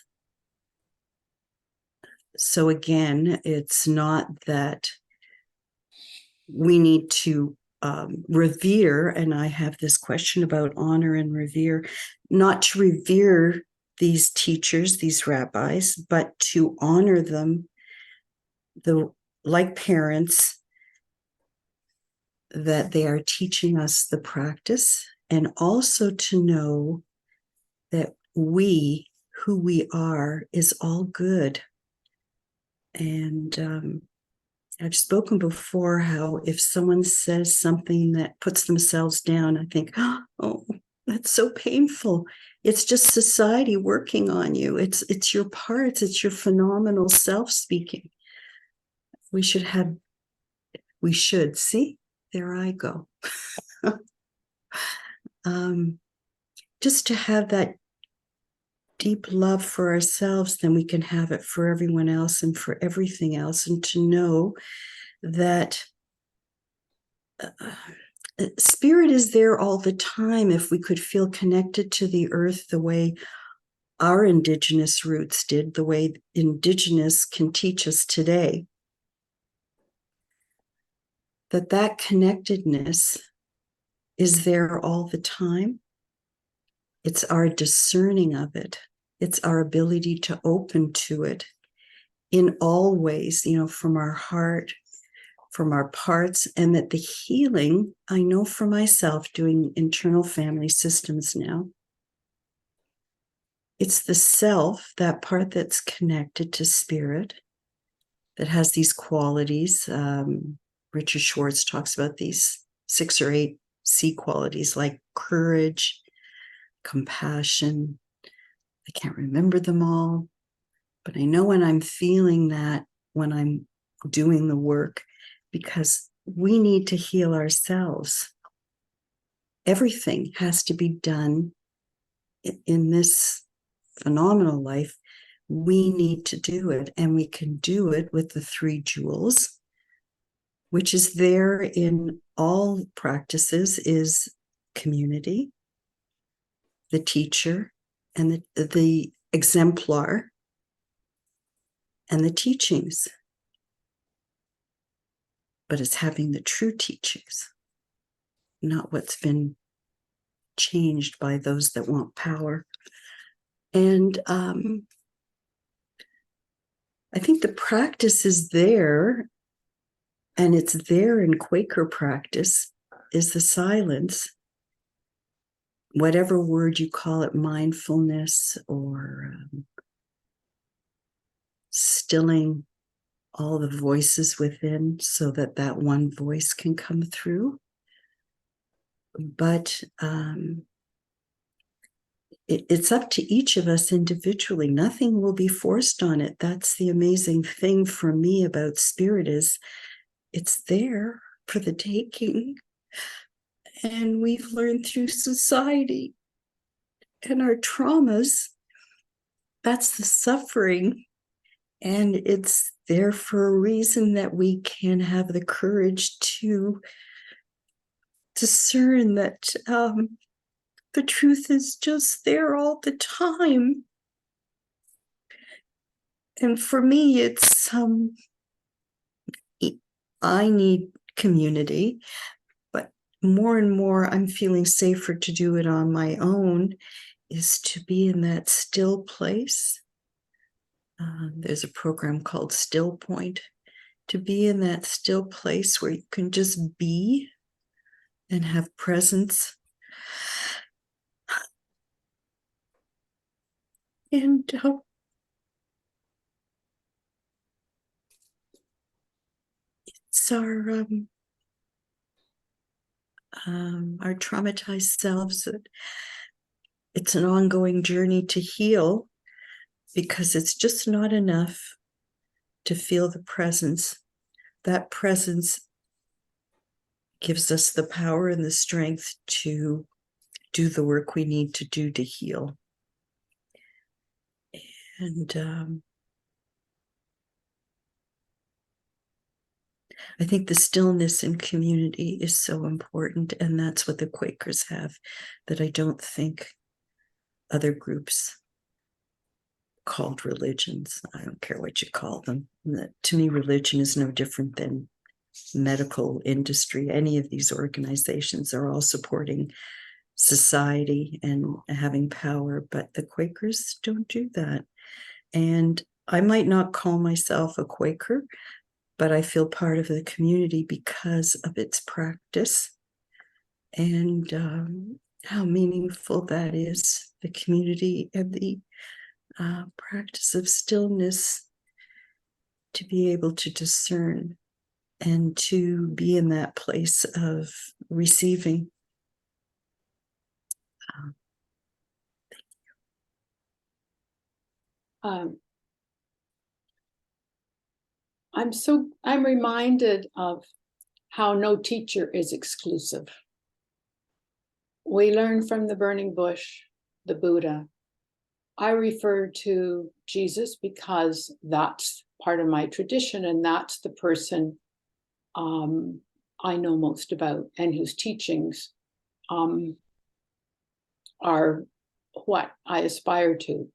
So again, it's not that we need to revere, and I have this question about honor and revere, not to revere these teachers, these rabbis, but to honor them, like parents, that they are teaching us the practice, and also to know that who we are, is all good. And I've spoken before how if someone says something that puts themselves down, I think, oh, that's so painful. It's just society working on you. It's your parts. It's your phenomenal self speaking. We should see, there I go. Just to have that deep love for ourselves, then we can have it for everyone else and for everything else. And to know that spirit is there all the time. If we could feel connected to the earth the way our indigenous roots did, the way indigenous can teach us today, that connectedness is there all the time. It's our discerning of it. It's our ability to open to it in all ways, from our heart, from our parts, and that the healing, I know for myself doing internal family systems now, it's the self, that part that's connected to spirit, that has these qualities. Richard Schwartz talks about these 6 or 8 C qualities, like courage, compassion. I can't remember them all, but I know when I'm feeling that, when I'm doing the work, because we need to heal ourselves. Everything has to be done in this phenomenal life. We need to do it, and we can do it with the 3 jewels, which is there in all practices, is community, the teacher, and the exemplar, and the teachings. But it's having the true teachings, not what's been changed by those that want power. And I think the practice is there, and it's there in Quaker practice, is the silence. Whatever word you call it, mindfulness, or stilling all the voices within so that one voice can come through. But it's up to each of us individually. Nothing will be forced on it. That's the amazing thing for me about spirit, is it's there for the taking. And we've learned through society and our traumas, that's the suffering. And it's there for a reason, that we can have the courage to discern that the truth is just there all the time. And for me, it's I need community, but more and more I'm feeling safer to do it on my own, is to be in that still place. There's a program called Still Point, to be in that still place where you can just be and have presence. And it's our traumatized selves. It's an ongoing journey to heal, because it's just not enough to feel the presence. That presence gives us the power and the strength to do the work we need to do to heal. And I think the stillness in community is so important, and that's what the Quakers have, that I don't think other groups called religions, I don't care what you call them. To me, religion is no different than medical industry. Any of these organizations are all supporting society and having power, but the Quakers don't do that. And I might not call myself a Quaker, but I feel part of the community because of its practice, and how meaningful that is, the community and the practice of stillness, to be able to discern and to be in that place of receiving. I'm reminded of how no teacher is exclusive. We learn from the burning bush, the Buddha. I refer to Jesus because that's part of my tradition, and that's the person I know most about, and whose teachings are what I aspire to.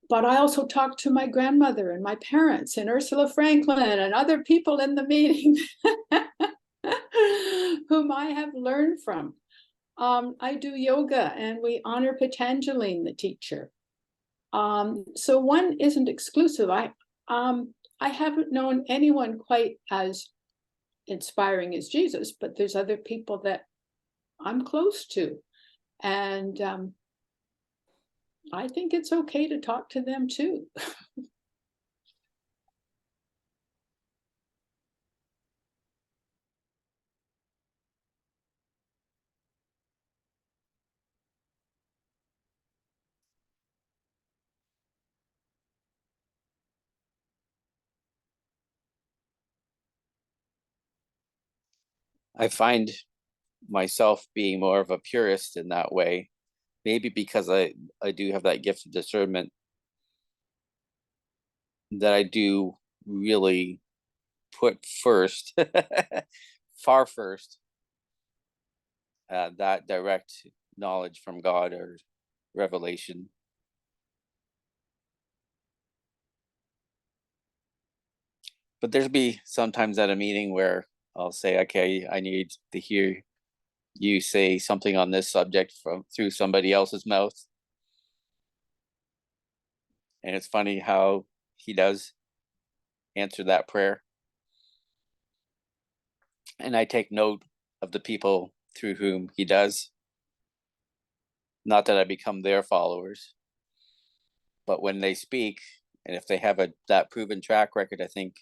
But I also talked to my grandmother and my parents and Ursula Franklin and other people in the meeting whom I have learned from. I do yoga, and we honor Patanjali, the teacher. So one isn't exclusive. I haven't known anyone quite as inspiring as Jesus, but there's other people that I'm close to. And I think it's okay to talk to them too. I find myself being more of a purist in that way, maybe because I do have that gift of discernment, that I do really put first, far first, that direct knowledge from God or revelation. But there'll be sometimes at a meeting where I'll say, okay, I need to hear you say something on this subject through somebody else's mouth. And it's funny how he does answer that prayer. And I take note of the people through whom he does. Not that I become their followers, but when they speak, and if they have that proven track record, I think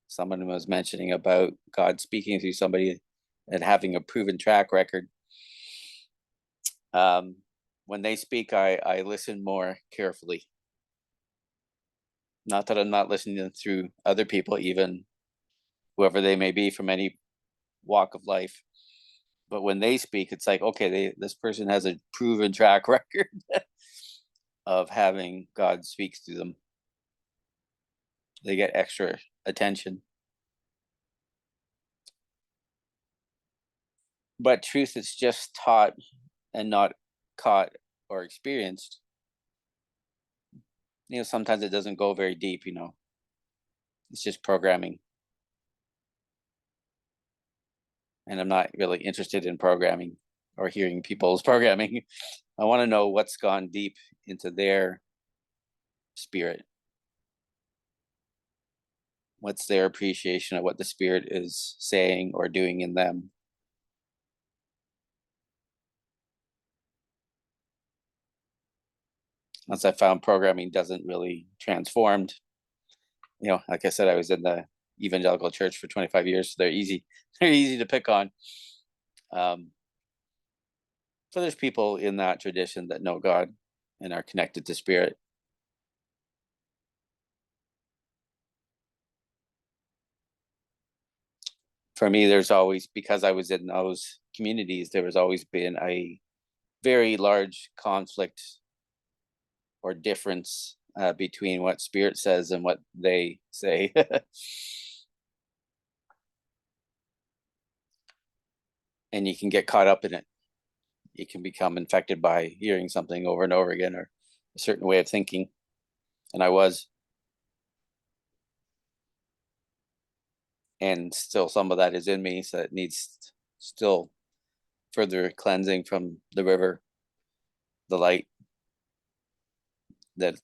someone was mentioning about God speaking through somebody and having a proven track record. when they speak, I listen more carefully. Not that I'm not listening through other people, even whoever they may be from any walk of life. But when they speak, it's like, okay, this person has a proven track record of having God speak through them. They get extra attention. But truth is just taught and not caught or experienced. Sometimes it doesn't go very deep, It's just programming. And I'm not really interested in programming or hearing people's programming. I want to know what's gone deep into their spirit. What's their appreciation of what the Spirit is saying or doing in them? Once I found programming doesn't really transformed, like I said, I was in the evangelical church for 25 years, so they're easy to pick on. So there's people in that tradition that know God and are connected to Spirit. For me, there's always, because I was in those communities, there has always been a very large conflict or difference between what Spirit says and what they say. And you can get caught up in it. You can become infected by hearing something over and over again, or a certain way of thinking. And I was. And still some of that is in me, so it needs still further cleansing from the river, the light, that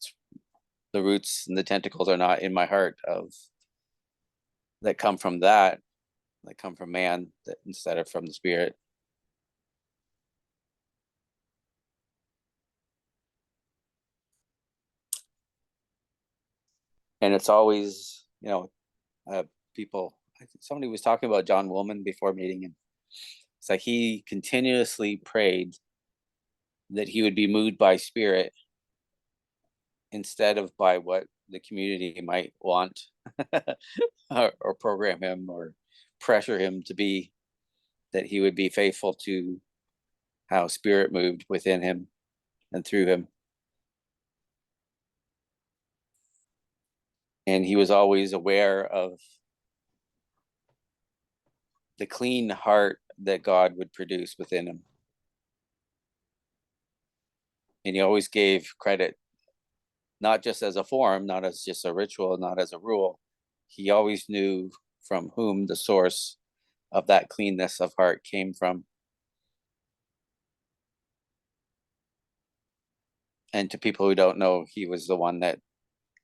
the roots and the tentacles are not in my heart that come from that come from man, that instead of from the Spirit. And it's always, people, somebody was talking about John Woolman before meeting him. It's like he continuously prayed that he would be moved by Spirit instead of by what the community might want or program him or pressure him to be, that he would be faithful to how Spirit moved within him and through him. And he was always aware of the clean heart that God would produce within him. And he always gave credit, not just as a form, not as just a ritual, not as a rule. He always knew from whom the source of that cleanness of heart came from. And to people who don't know, he was the one that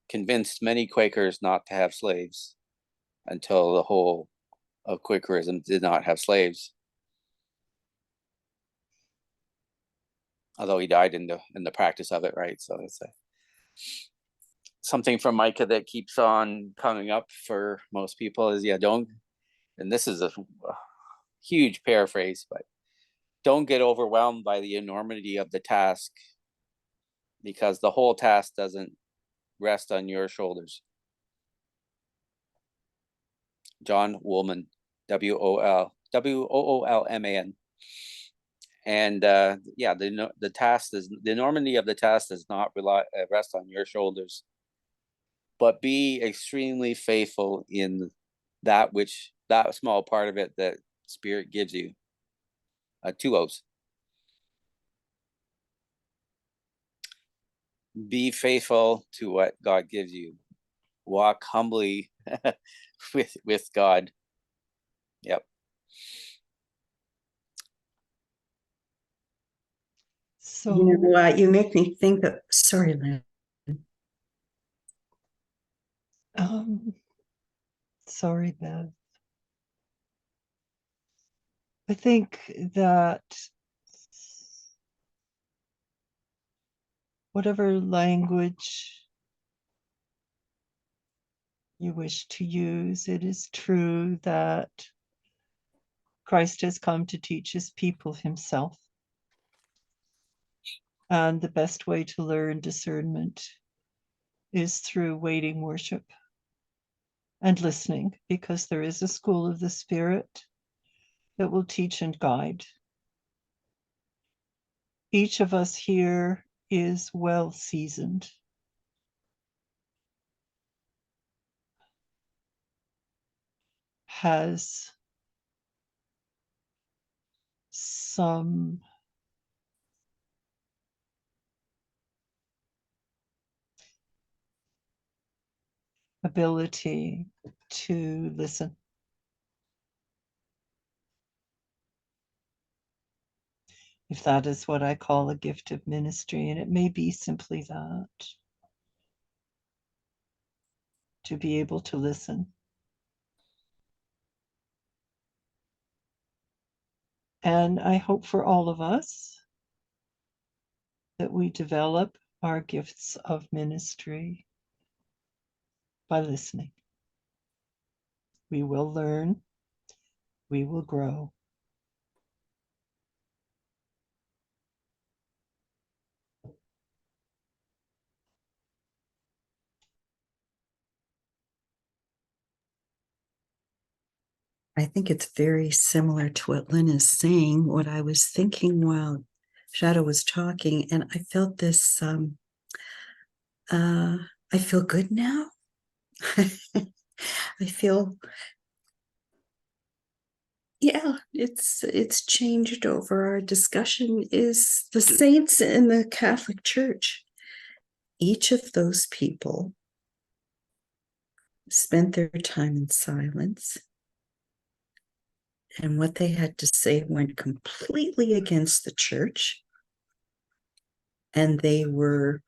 convinced many Quakers not to have slaves until the whole of Quakerism did not have slaves. Although he died in the practice of it, right? So it's something from Micah that keeps on coming up for most people is, don't, and this is a huge paraphrase, but don't get overwhelmed by the enormity of the task, because the whole task doesn't rest on your shoulders. John Woolman, Woolman. And the task is, the enormity of the task does not rest on your shoulders, but be extremely faithful in that small part of it that Spirit gives you. 2 O's. Be faithful to what God gives you. Walk humbly with God. Yep. So you make me think of, sorry, Lynn. Sorry, Bev. I think that whatever language you wish to use, it is true that Christ has come to teach his people himself. And the best way to learn discernment is through waiting worship and listening, because there is a school of the Spirit that will teach and guide. Each of us here is well seasoned. Has some ability to listen. If that is what I call a gift of ministry, and it may be simply that, to be able to listen. And I hope for all of us that we develop our gifts of ministry by listening. We will learn, we will grow. I think it's very similar to what Lynn is saying, what I was thinking while Shadow was talking, and I felt this, I feel good now. I feel, yeah, it's changed over. Our discussion is the saints in the Catholic Church. Each of those people spent their time in silence, and what they had to say went completely against the church, and they were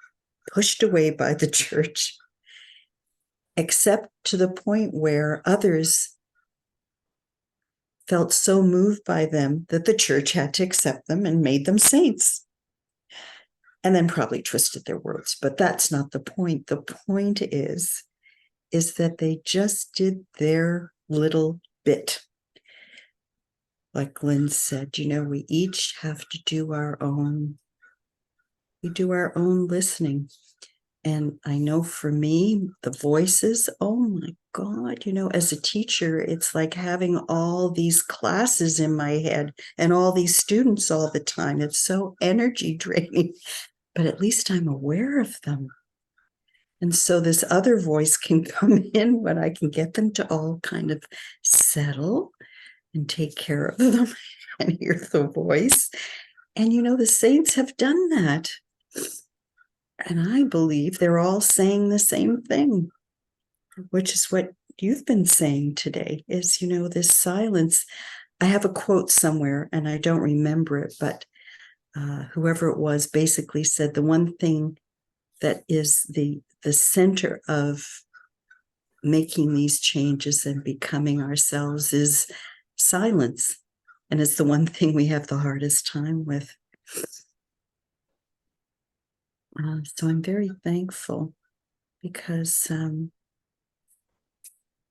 pushed away by the church, except to the point where others felt so moved by them that the church had to accept them and made them saints. And then probably twisted their words, but that's not the point. The point is that they just did their little bit. Like Lynn said, we each have to do our own listening. And I know for me, the voices, oh my God, as a teacher, it's like having all these classes in my head and all these students all the time. It's so energy draining, but at least I'm aware of them. And so this other voice can come in when I can get them to all kind of settle and take care of them and hear the voice. And the saints have done that. And I believe they're all saying the same thing, which is what you've been saying today, is, this silence. I have a quote somewhere and I don't remember it, but whoever it was basically said the one thing that is the center of making these changes and becoming ourselves is silence. And it's the one thing we have the hardest time with. So I'm very thankful because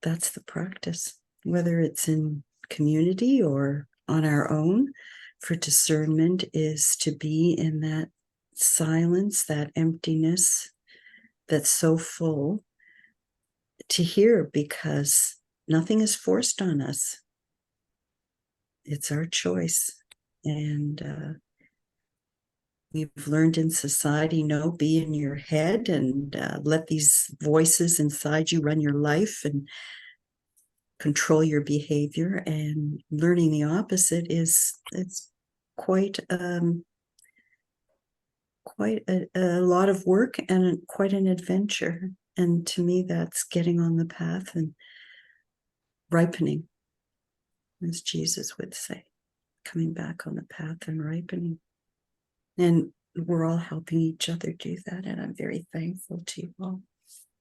that's the practice, whether it's in community or on our own, for discernment is to be in that silence, that emptiness that's so full, to hear, because nothing is forced on us. It's our choice. And we've learned in society, no, be in your head and let these voices inside you run your life and control your behavior. And learning the opposite it's quite a lot of work and quite an adventure. And to me, that's getting on the path and ripening, as Jesus would say, coming back on the path and ripening. And we're all helping each other do that. And I'm very thankful to you all.